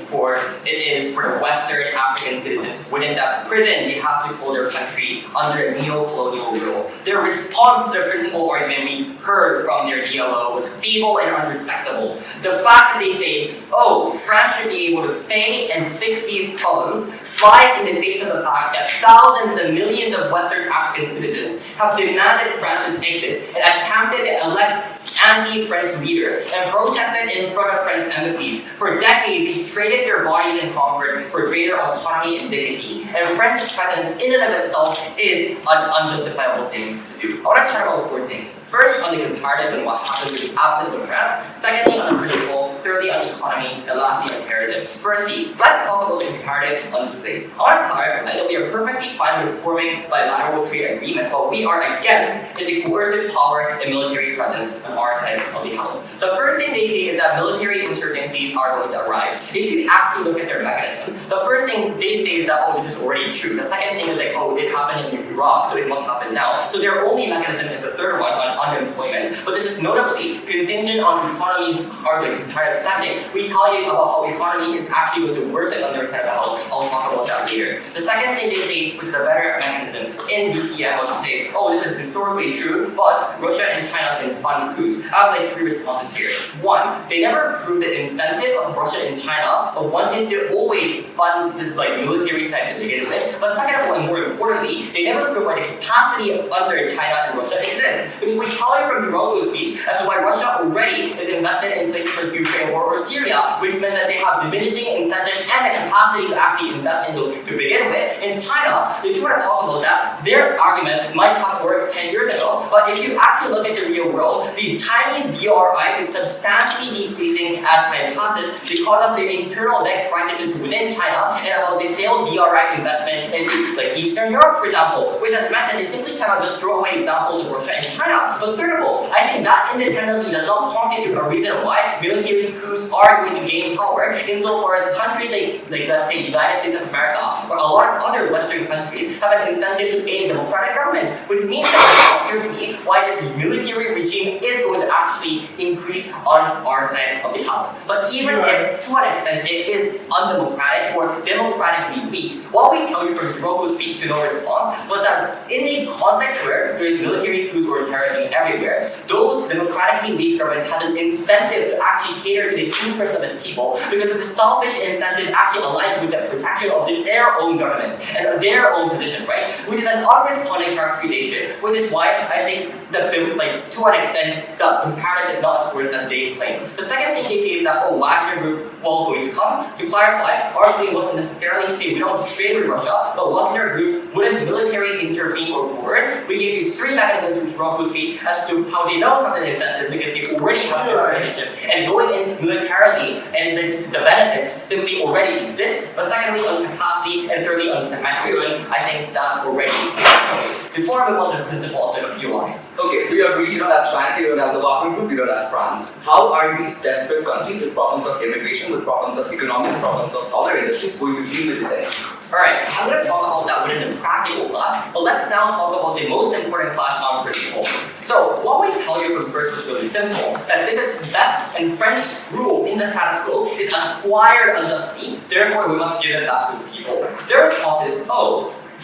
it is for the Western African citizens within that prison they have to call their country under a neo-colonial rule. Their response to the principal argument we heard from their DLO was feeble and unrespectable. The fact that they say, oh, France should be able to stay and fix these problems flies in the face of the fact that thousands and millions of Western African citizens have demanded France's exit and attempted to elect anti-French leaders and protested in front of French embassies. For decades, they traded their bodies and comfort for greater autonomy and dignity. And French presence in and of itself is an unjustifiable thing to do. I want to talk about four things. First, on the comparative and what happens with the absence of France. Secondly, on the political. Thirdly, on the economy. And lastly, on terrorism. it. Firstly, let's talk about the comparative on display. I want to clarify that we are perfectly fine with forming bilateral trade agreements, but we are against is the coercive power and military presence on our side of the house. The first thing they say is that military insurgencies are going to arise. If you actually look at their mechanism, the first thing they say is that, oh, this is already true. The second thing is like, oh, it happened in Iraq, so it must happen now. So their only mechanism is the third one on unemployment. But this is notably contingent on economies or the comparative standing. We tell you about how economy is actually going to worsen on their side of the house. I'll talk about that later. The second thing they say, which is a better mechanism in BPM, was to say, oh, this is historically true, but Russia and China can fund coups. I have like three responses here. One, they never proved the incentive of Russia and China of wanting to always fund this like military side to begin with. But second of all, and more importantly, they never proved why the capacity under China and Russia exists. Because we tell you from Hiroko's speech as to why Russia already is invested in places like Ukraine or Syria, which means that they have diminishing incentives and the capacity to actually invest in those to begin with. In China, if you want to talk about that, their argument might have worked 10 years ago, but if you actually look at the real world, the Chinese BRI is substantially decreasing as time passes because of the internal debt crisis within China and about the failed BRI investment into like Eastern Europe, for example, which has meant that they simply cannot just throw away examples of Russia and China. But third of all, I think that independently does not constitute a reason why military coups are going to gain power insofar as countries like let's say United States of America or a lot of other Western countries have an incentive to aid democratic governments, which means that it's not clear to me why this military regime is going to actually increase on our side of the house. But even if to an extent it is undemocratic or democratically weak, what we tell you from Hiroko's speech to no response was that in a context where there is military coups or terrorism everywhere, those democratically weak governments have an incentive to actually cater to the interests of its people because of the selfish incentive actually aligns with the protection of their own government and their own position, right? Which is an unresponding characterization, which is why I think that to an extent the comparative is not as worse as they claim. The second thing they say is that Wagner Group will going to come. To clarify, our claim wasn't necessarily to say we don't trade with Russia, but Wagner Group wouldn't military intervene or coerce. We gave you three mechanisms with Hiroko's speech as to how they don't have an incentive because they already have the relationship. And going in militarily and the benefits simply already exist. But secondly, on capacity and thirdly on symmetry, I think that already exists. Before I move on to the principle, I'll do a few lines. Okay, we agree, you don't have China, you don't have the Wagner Group, you don't have France. How are these desperate countries with problems of immigration, with problems of economics, problems of other industries going to deal with this energy? Alright, I'm going to talk about that within the practical class, but let's now talk about the most important class on principle. So, what we tell you from first was really simple, that this is left and French rule in the status quo is acquired unjustly, therefore we must give it back to the people. Their response is,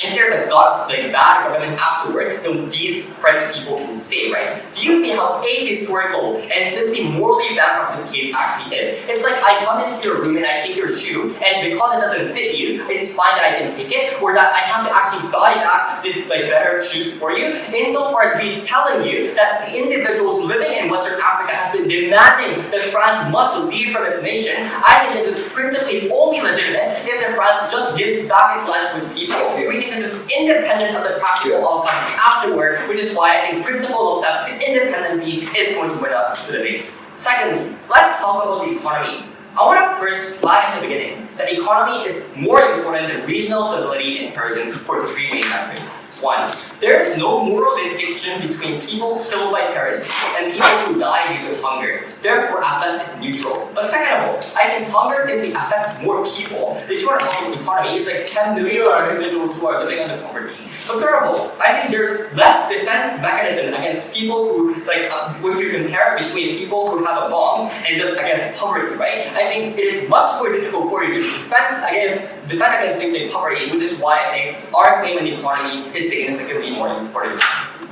if there's a bad government afterwards, then these French people can stay, right? Do you see how ahistorical and simply morally bankrupt this case actually is? It's like I come into your room and I take your shoe, and because it doesn't fit you, it's fine that I can take it, or that I have to actually buy back this better shoes for you. Insofar as we telling you that the individuals living in Western Africa has been demanding that France must leave from its nation, I think this is principally only legitimate if France just gives back its land to its people. We think this is independent of the practical outcome afterward, which is why I think principle of theft independently is going to win us the debate. Secondly, let's talk about the economy. I want to first flag in the beginning that economy is more important than regional stability and terrorism for three main factors. One, there is no moral distinction between people killed by terrorists and people who die due to hunger. Therefore, at best, it's neutral. But second of all, I think hunger simply affects more people. If you want to talk about economy, it's like 10 million individuals who are living under poverty. But third of all, I think there's less defense mechanism against people who, if you compare between people who have a bomb and just against poverty, right? I think it is much more difficult for you to defend against things like poverty, which is why I think our claim in the economy is significantly more important.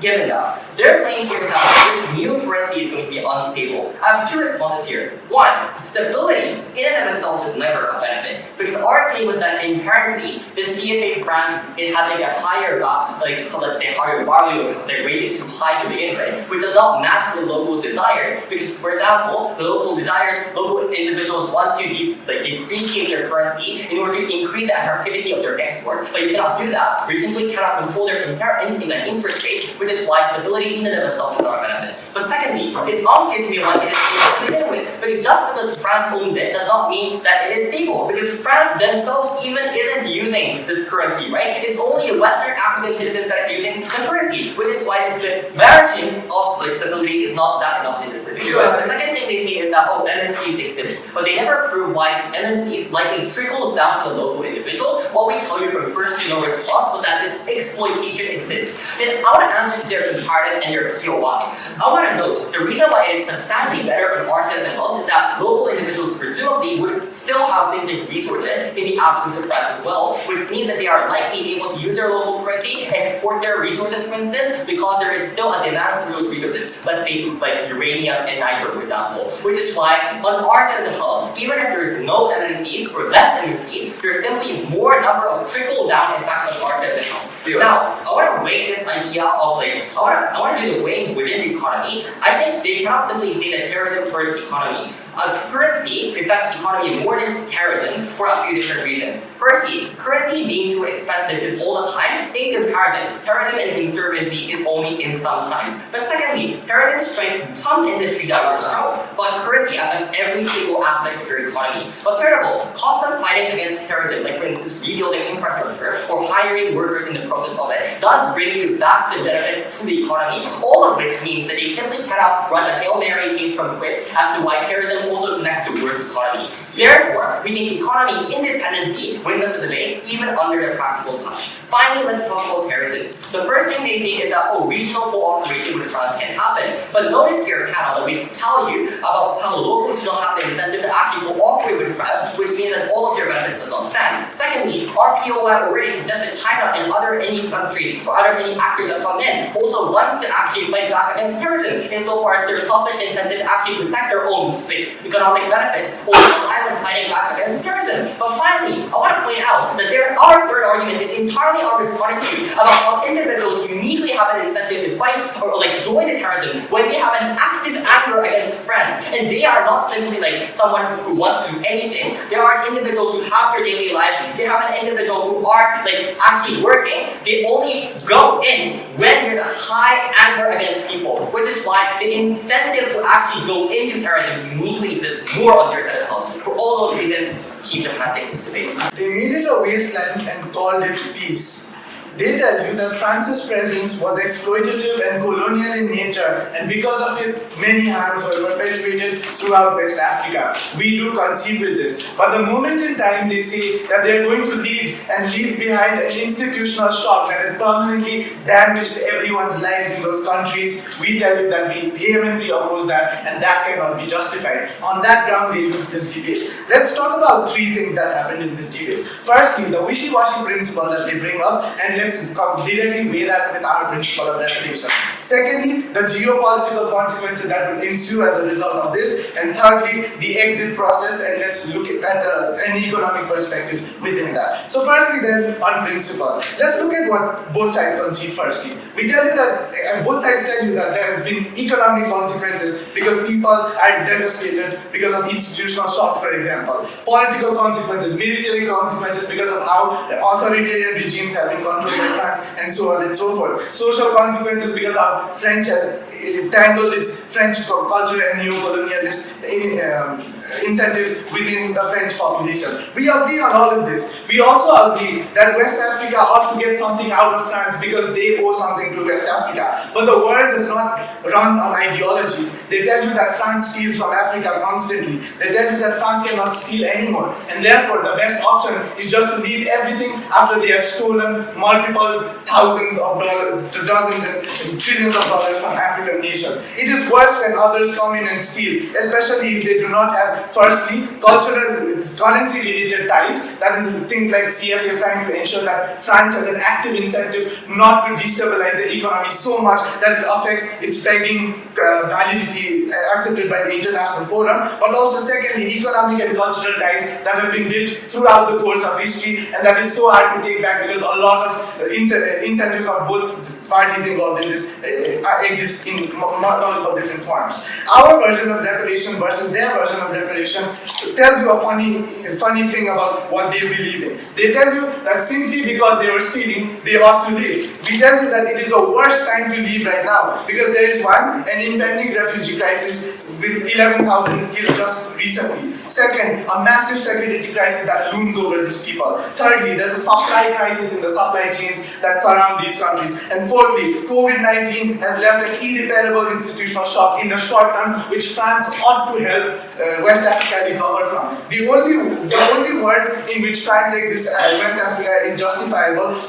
Given that, their claim here is that this new currency is going to be unstable. I have two responses here. One, stability in and of itself is never a benefit, because our claim was that inherently the CFA franc is having a higher, let's say higher value, the rate is too high to begin with, which does not match the local's desire. Because, for example, the local individuals want to depreciate their currency in order to increase the attractivity of their export, but you cannot do that. You simply cannot control their interest rate, which is why stability in and of itself is not a benefit. But secondly, it's unclear to me why it is to begin with. Because just because France owns it does not mean that it is stable. Because France themselves even isn't using this currency, right? It's only the Western African citizens that are using the currency, which is why the margin of stability is not that enough in this debate. The second thing they say is that MNCs exist, but they never prove why this MNC likely trickles down to the local individuals. What we tell you from first to no response was that this exploitation exists. Then I want to answer to their comparative and their POI. I want to note the reason why it is substantially better on our side of the health is that local individuals presumably would still have things like resources in the absence of France as well, which means that they are likely able to use their local currency, export their resources, for instance, because there is still a demand for those resources. Let's say like uranium and nitro, for example. Which is why on our side of the health, even if there is no MNCs or less MNCs, there's simply more number of trickle-down effects on our side of the health. Now, I want to weigh this idea of like, I want to do the weighing within the economy. I think they cannot simply say that terrorism hurts the economy. A currency affects the economy more than terrorism for a few different reasons. Firstly, currency being too expensive is all the time. In comparison, terrorism and insurgency is only in some times. But secondly, terrorism strikes some industry that works out, but currency affects every single aspect of your economy. But third of all, cost of fighting against terrorism, like for instance rebuilding infrastructure or hiring workers in the process of it, does bring you back the benefits to the economy, all of which means that they simply cannot run a Hail Mary case from quit as to why terrorism also connects to worse economy. Therefore, we think economy independently wins us the debate, even under their practical touch. Finally, let's talk about terrorism. The first thing they say is that, regional cooperation with France can happen. But notice here, panel, that we tell you about how locals don't have the incentive to actually cooperate with France, which means that all of their benefits does not stand. Secondly, our POI already suggests that China and any countries or any actors that come in also wants to actually fight back against terrorism, insofar as their selfish incentive to actually protect their own economic benefits, also island fighting back against terrorism. But finally, I want to point out that our third argument is entirely on responding to about how individuals uniquely have an incentive to fight or like join the terrorism when they have an active anger against France, and they are not simply like someone who wants to do anything. There are individuals who have their daily lives. They have an individual who are like actually working. They only go in when there's a high anger against people, which is why the incentive to actually go into terrorism uniquely exists more on their side of the house. For all those reasons, keep the plastic debate. They made it a wasteland and called it peace. They tell you that France's presence was exploitative and colonial in nature, and because of it, many harms were perpetuated throughout West Africa. We do concede with this. But the moment in time they say that they are going to leave and leave behind an institutional shock that has permanently damaged everyone's lives in those countries, we tell you that we vehemently oppose that, and that cannot be justified. On that ground, they lose this debate. Let's talk about three things that happened in this debate. Firstly, the wishy-washy principle that they bring up, and let's directly weigh that with our principle of reparation. Secondly, the geopolitical consequences that will ensue as a result of this. And thirdly, the exit process, and let's look at an economic perspective within that. So firstly then, on principle, let's look at what both sides concede firstly. We tell you that, both sides tell you that there has been economic consequences because people are devastated because of institutional shocks, for example. Political consequences, military consequences because of how the authoritarian regimes have been controlled by France, and so on and so forth. Social consequences because of French has tangled its French culture and neo-colonialist incentives within the French population. We agree on all of this. We also agree that West Africa ought to get something out of France because they owe something to West Africa. But the world does not run on ideologies. They tell you that France steals from Africa constantly. They tell you that France cannot steal anymore. And therefore, the best option is just to leave everything after they have stolen multiple thousands of dollars, to dozens and trillions of dollars from African nations. It is worse when others come in and steal, especially if they do not have, firstly, cultural, currency-related ties. That is things like CFA trying to ensure that France has an active incentive not to destabilize the economy so much that it affects its pegging validity accepted by the international forum. But also, secondly, economic and cultural ties that have been built throughout the course of history, and that is so hard to take back because a lot of incentives of both parties involved in this exist in multiple different forms. Our version of reparation versus their version of reparation tells you a funny thing about what they believe in. They tell you that simply because they were stealing, they ought to leave. We tell you that it is the worst time to leave right now because there is an impending refugee crisis with 11,000 killed just recently. Second, a massive security crisis that looms over these people. Thirdly, there's a supply crisis in the supply chains that surround these countries. And fourthly, COVID-19 has left an irreparable institutional shock in the short term, which France ought to help West Africa recover from. The only word in which France exists as West Africa is justifiable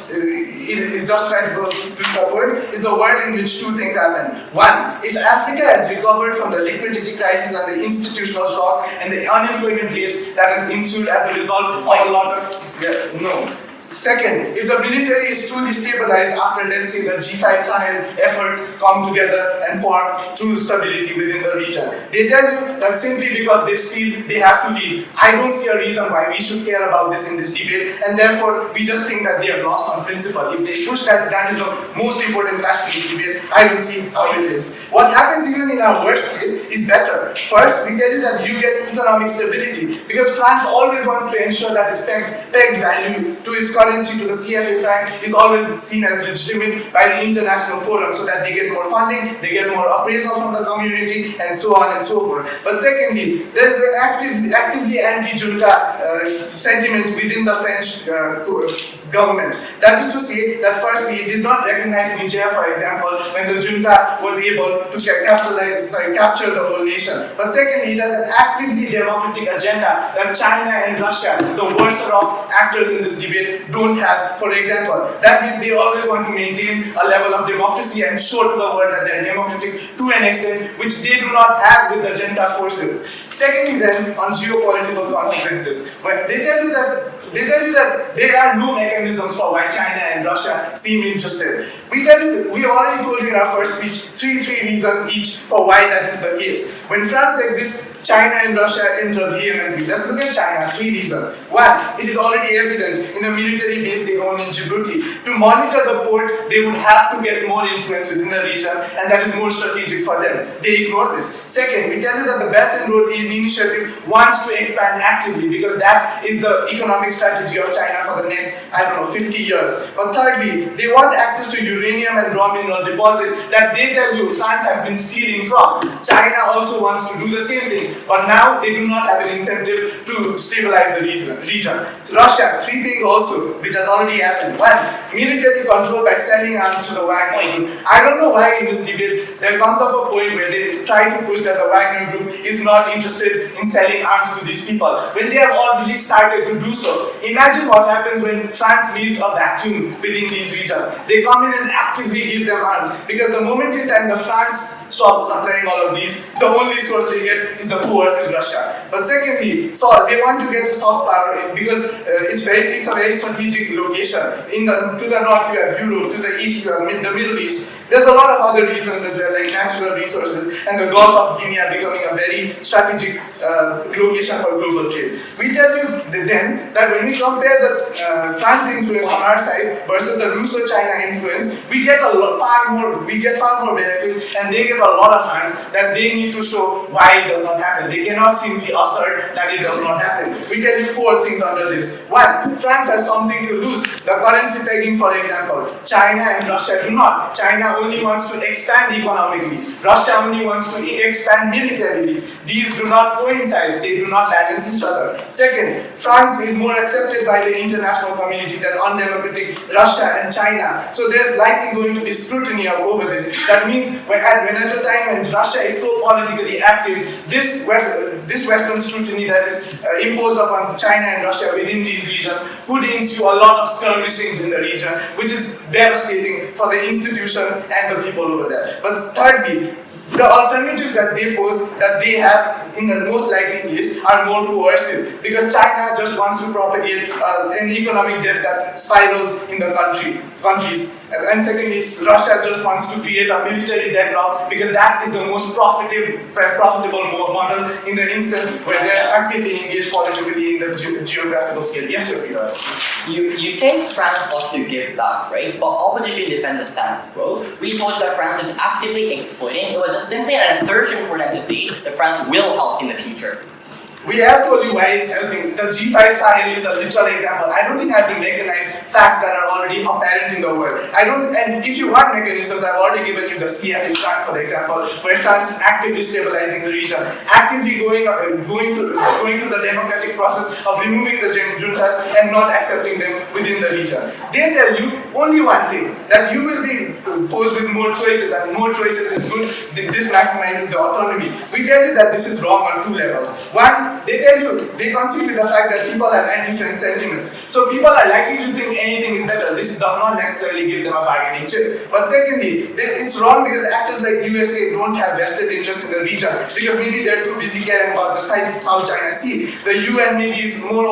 to support is the world in which two things happen. One, if Africa has recovered from the liquidity crisis and the institutional shock and the unemployment rates that has ensued as a result of a lot of no. Second, if the military is truly stabilized after, let's say, the G5 Sahel efforts come together and form true stability within the region. They tell you that simply because they steal, they have to leave. I don't see a reason why we should care about this in this debate, and therefore we just think that they have lost on principle. If they push that is the most important question in this debate, I don't see how it is. What happens even in our worst case is better. First, we tell you that you get economic stability, because France always wants to ensure that its pegged value to its currency, to the CFA franc, is always seen as legitimate by the international forum, so that they get more funding, they get more appraisal from the community, and so on and so forth. But secondly, there is an actively anti-junta sentiment within the French government. That is to say that firstly, it did not recognize Niger, for example, when the junta was able to capture the whole nation. But secondly, it has an actively democratic agenda that China and Russia, the worser off actors in this debate, don't have. For example, that means they always want to maintain a level of democracy and show to the world that they are democratic to an extent which they do not have with the junta forces. Secondly, then, on geopolitical consequences, they tell you that there are no mechanisms for why China and Russia seem interested. We have already told you in our first speech three reasons each for why that is the case. When France exists, China and Russia enter vehemently. Let's look at China. 3 reasons. One, it is already evident in the military base they own in Djibouti. To monitor the port, they would have to get more influence within the region, and that is more strategic for them. They ignore this. Second, we tell you that the Belt and Road Initiative wants to expand actively, because that is the economic strategy of China for the next, 50 years. But thirdly, they want access to uranium and raw mineral deposit that they tell you France has been stealing from. China also wants to do the same thing, but now they do not have an incentive to stabilize the region. So Russia, 3 things also, which has already happened. One, military control by selling arms to the Wagner Group. I don't know why in this debate there comes up a point where they try to push that the Wagner Group is not interested in selling arms to these people, when they have already started to do so. Imagine what happens when France leaves a vacuum within these regions. They come in and actively give them arms, because the moment in time the France stops supplying all of these, the only source they get is the coercive Russia. But secondly, so they want to get the soft power because it's a very strategic location. To the north you have Europe, to the east you have the Middle East. There's a lot of other reasons as well, like natural resources and the Gulf of Guinea becoming a very strategic location for global trade. We tell you then that when we compare the France influence on our side versus the Russo-China influence, we get far more benefits, and they get a lot of harms that they need to show why it does not happen. They cannot simply assert that it does not happen. We tell you 4 things under this. One, France has something to lose. The currency pegging, for example. China and Russia do not. China only wants to expand economically. Russia only wants to expand militarily. These do not coincide. They do not balance each other. Second, France is more accepted by the international community than undemocratic Russia and China. So there's likely going to be scrutiny over this. That means when at a time when Russia is so politically active, this Western scrutiny that is imposed upon China and Russia within these regions could ensue a lot of skirmishing in the region, which is devastating for the institutions and the people over there. But thirdly, the alternatives that they pose, that they have in the most likely case, are more coercive, because China just wants to propagate an economic debt that spirals in the countries. And secondly, Russia just wants to create a military deadlock, because that is the most profitable model in the instance where they are actively engaged politically in the geographical scale. Yes, sir, Peter. You say France ought to give back, right? But opposition defends the status quo. We told that France is actively exploiting. It was just simply an assertion for them to say that France will help in the future. We have told you why it's helping. The G5 Sahel is a literal example. I don't think I have to recognize facts that are already apparent in the world. And if you want mechanisms, I've already given you the CF in France, for example, where France is actively stabilizing the region, actively going through the democratic process of removing the juntas and not accepting them within the region. They tell you only one thing, that you will be posed with more choices, and more choices is good. This maximizes the autonomy. We tell you that this is wrong on two levels. One, they tell you, they concede with the fact that people have anti-French sentiments. So people are likely to think anything is better. This does not necessarily give them a bargaining chip. But secondly, it's wrong because actors like USA don't have vested interest in the region, because maybe they're too busy caring about the South China Sea. The UN maybe is more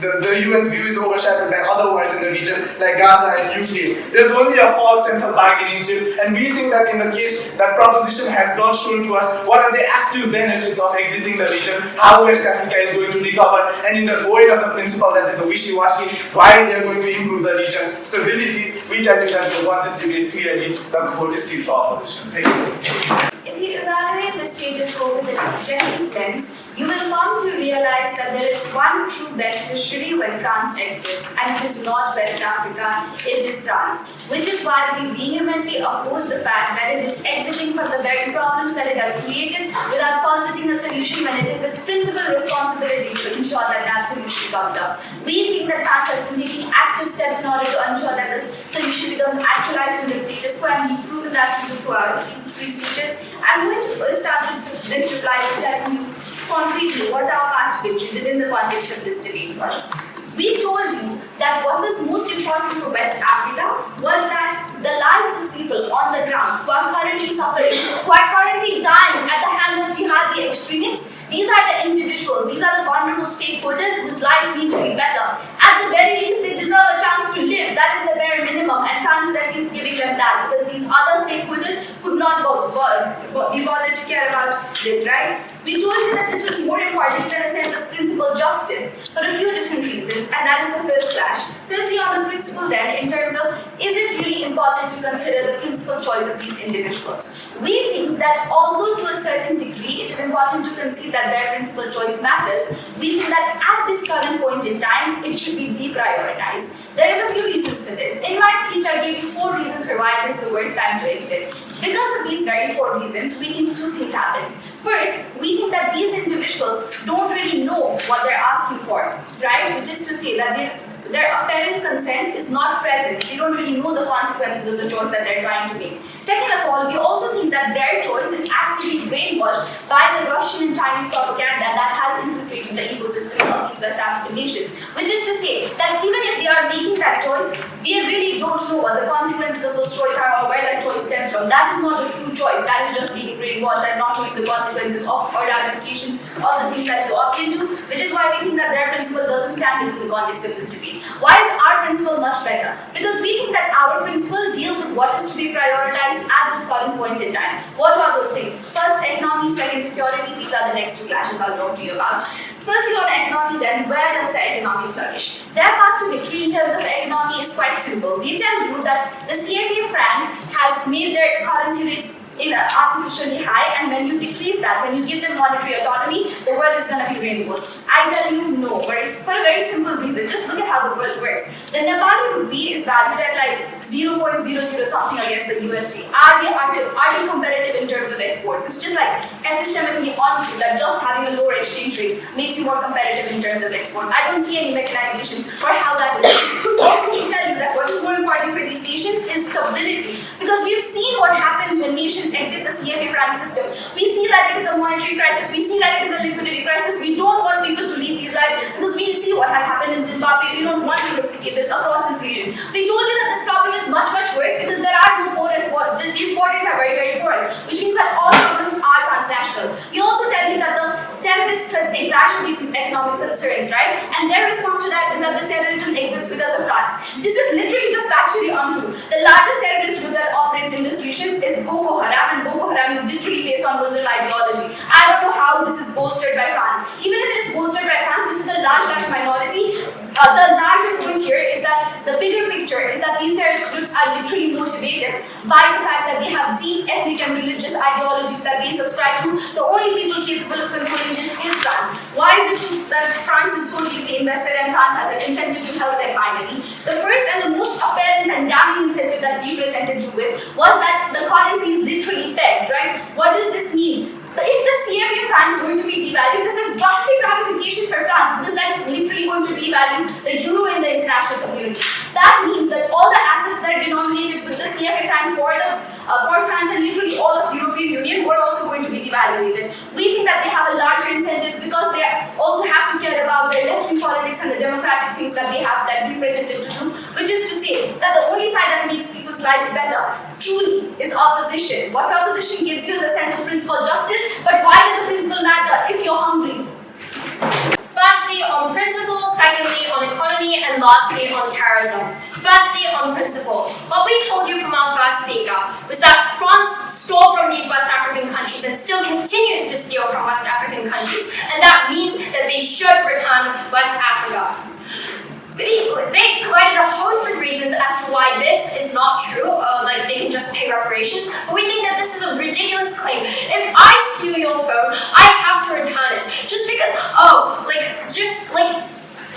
the UN's view is overshadowed by other wars in the region like Gaza and Ukraine. There's only a false sense of bargaining chip, and we think that in the case that proposition has not shown to us what are the active benefits of exiting the region, how West Africa is going to recover, and in the void of the principle that is a wishy-washy, why they are going to improve the region's stability. We tell you that we want this debate clearly. The vote is sealed for opposition. Thank you. If you evaluate the status quo with an objective lens, you will come to realize that there is one true beneficiary when France exits, and it is not West Africa, it is France. Which is why we vehemently oppose the fact that it is exiting from the very problems that it has created without positing a solution when it is its principal responsibility to ensure that that solution comes up. We think that France has been taking active steps in order to ensure that this solution becomes actualized in the status quo, and we've proven that through our free speeches. I'm going to start with this reply by telling you concretely what our path to victory within the context of this debate was. We told you that what was most important for West Africa was that the lives of people on the ground who are currently suffering, who are currently dying at the hands of jihadi extremists, these are the individuals, these are the vulnerable stakeholders whose lives need to be better. At the very least, they deserve a chance to live. That is the bare minimum, and France is at least giving them that, because these other stakeholders could not be bothered to care about this, right? We told you that this was more important than a sense of principled justice for a few different reasons, and that is the first clash. Firstly, on the principle then, in terms of, is it really important to consider the principal choice of these individuals? We think that although to a certain degree it is important to concede that their principal choice matters, we think that at this current point in time, it should be deprioritized. There is a few reasons for this. In my speech, I gave you 4 reasons for why it is the worst time to exit. Because of these very 4 reasons, we think 2 things happen. First, we think that these individuals don't really know what they're asking for, right? Which is to say that their apparent consent is not present. They don't really know the consequences of the choice that they're trying to make. Second of all, we also think that their choice is actively brainwashed by the Russian and Chinese propaganda that has infiltrated the ecosystem of these West African nations. Which is to say that even if they are making that choice, they really don't know what the consequences of those choices are or where that choice stems from. That is not a true choice. That is just being brainwashed and not knowing the consequences of or ramifications of the things that you opt into. Which is why we think that their principle doesn't stand within the context of this debate. Why is our principle much better? Because we think that our principle deals with what is to be prioritized at this current point in time. What are those things? First, economy, second, security. These are the next 2 clashes I'll talk to you about. Firstly, on economy then, where does the economy flourish? Their path to victory in terms of economy is quite simple. We tell you that the CFA franc has made their currency rates artificially high, and when you decrease that, when you give them monetary autonomy, the world is going to be rainbows. I tell you no, for a very simple reason. Just look at how the world works. The Nepali rupee is valued at like 0.00 something against the USD. Are we competitive in terms of export? It's just like epistemically untrue that just having a lower exchange rate makes you more competitive in terms of export. I don't see any mechanization for how that is. Also, we tell you that what is more important for these nations is stability, because we've seen what happens when nations exit the CFA franc system. We see that it is a monetary crisis. We see that it is a liquidity crisis. We don't want people to lead these lives because we see what has happened in Zimbabwe. We don't want to replicate this across this region. We told you that this problem is much worse because there are no porous borders. These borders are very porous, which means that all problems are transnational. We also tell you that the terrorist threats exacerbate these economic concerns, right? And their response to that is that the terrorism exists because of France. This is literally just factually untrue. The largest terrorist group that operates in this region is Boko Haram, and Boko Haram is literally based on Muslim ideology. I don't know how this is bolstered by France. Even if it is bolstered by France, this is a large minority. The larger point here is that the bigger picture is that these terrorist groups are literally motivated by the fact that they have deep ethnic and religious ideologies that they subscribe to. The only people capable of controlling this is France. Why is it true that France is so deeply invested and France has an incentive to help them finally? The first and the most apparent and damning incentive that we presented you with was that the currency is literally pegged, right? What does this mean? If the CFA franc is going to be devalued, this has drastic ramifications for France because that is literally going to devalue the euro in the international community. That means that all the assets that are denominated with the CFA franc for France and literally all of European Union were also going to be devaluated. We think that they have a larger incentive because they also have to care about their left-wing politics and the democratic things that they have that we presented to them, which is to say that the only side that makes people's lives better truly is opposition. What opposition gives you is a sense of principled justice, but why does the principle matter if you're hungry? Firstly, on principle, secondly, on economy, and lastly, on terrorism. Firstly, on principle. What we told you from our first speaker was that France stole from these West African countries and still continues to steal from West African countries, and that means that they should return West Africa. They provided a host of reasons as to why this is not true, like they can just pay reparations, but we think that this is a ridiculous claim. If I steal your phone, I have to return it. Just because,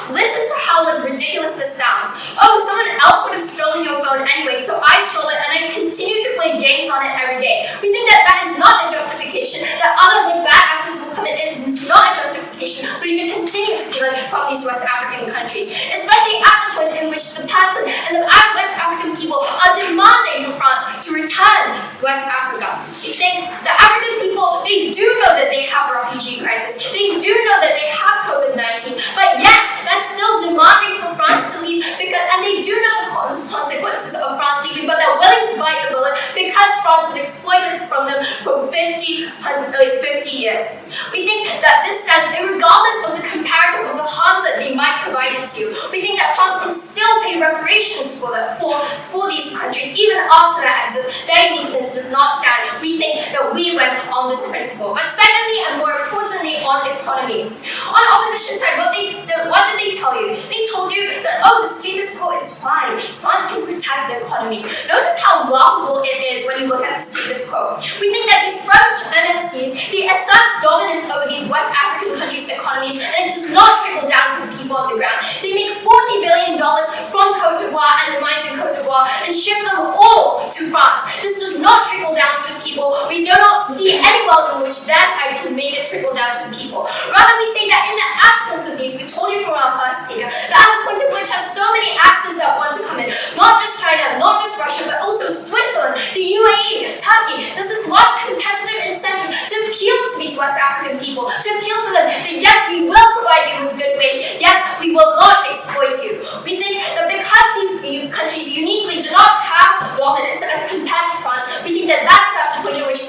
listen to how ridiculous this sounds. Oh, someone else would have stolen your phone anyway, so I stole it and I continue to play games on it every day. We think that that is not a justification, that other bad actors will come in and it's not a justification for you to continue stealing from these West African countries, especially at the point in which the person and the West African people are demanding for France to return West Africa. We think the African people, they do know that they have a refugee crisis, they do know that they have COVID-19, but yet they're still demanding for France to leave and they do know the consequences of France leaving, but they're willing to bite the bullet because France has exploited from them for 50 years. We think that this stands regardless of the comparative of the harms that they might provide it to. We think that France can still pay reparations for these countries even after their exit. Their uniqueness does not stand. We think that we went on this principle. But secondly, and more importantly, on economy. On opposition side, what did they tell you? They told you that, oh, the status quo is fine. France can protect the economy. Notice how laughable it is when you look at the status quo. We think that these French MNCs, they assert dominance over these West African countries' economies, and it does not trickle down to the people on the ground. They make $40 billion from Cote d'Ivoire and the mines in Cote d'Ivoire and ship them all to France. This does not trickle down to the people. We do not see any world in which that side can make it trickle down to the people. Rather, we say that in the absence of these, we told you from our first speaker, that at the point of which has so many actors that want to come in, not just China, not just Russia, but also Switzerland, the UAE, Turkey. There's this large competitive incentive to appeal to these West African people, to appeal to them that yes, we will provide you with good wage, yes, we will not exploit you. We think that because these countries uniquely do not have dominance as compared to France, we think that that's the point in which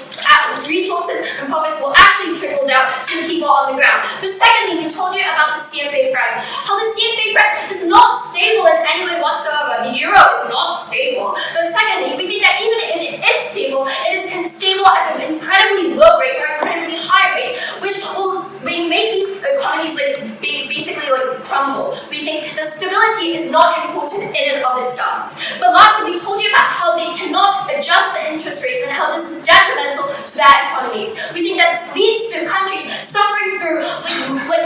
resources and profits will actually trickle down to the people on the ground. But secondly, we told you about the CFA franc, how the CFA franc is not stable in any way whatsoever. The euro is not stable. But secondly, we think that even if it is stable, it is stable at an incredibly low rate or incredibly high rate, which will make these economies basically crumble. We think the stability is not important in and of itself. But lastly, we told you about how they cannot adjust the interest rate and how this is detrimental to their economies. We think that this leads to countries suffering through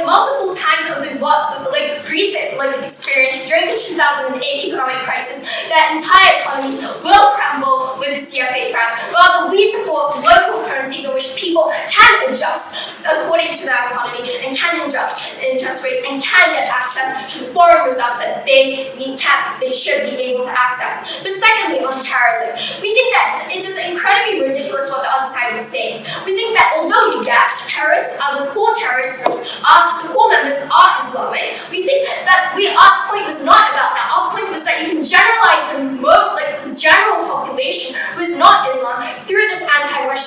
multiple times of Greece experienced during the 2008 economic crisis. Their entire economies will crumble with the CFA franc. Rather, we support local currencies in which people can adjust according to their economy and can adjust interest rates and can get access to the foreign reserves that they should be able to access. But secondly, on terrorism, we think that it is incredibly ridiculous what the other side was saying. We think that although yes, terrorists are the core terrorist groups, the core members are Islamic, we think that our point was not about that. Our point was that you can generalize this general population who is not Islam through this anti-French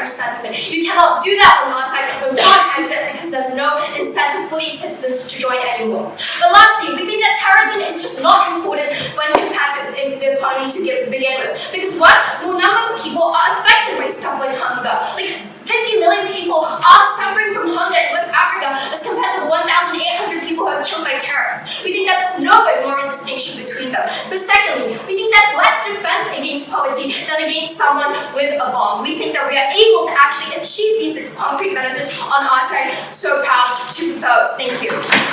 sentiment. You cannot do that on our side when France exit because there's no incentive for these citizens to join anymore. But lastly, we think that terrorism is just not important when compared to the economy to begin with. Because one, more number of people are affected by stuff like hunger. 50 million people are suffering from hunger in West Africa as compared to the 1,800 people who are killed by terrorists. We think think that there's no but moral distinction between them. But secondly, we think that's less defense against poverty than against someone with a bomb. We think that we are able to actually achieve these concrete benefits on our side. So proud to propose. Thank you.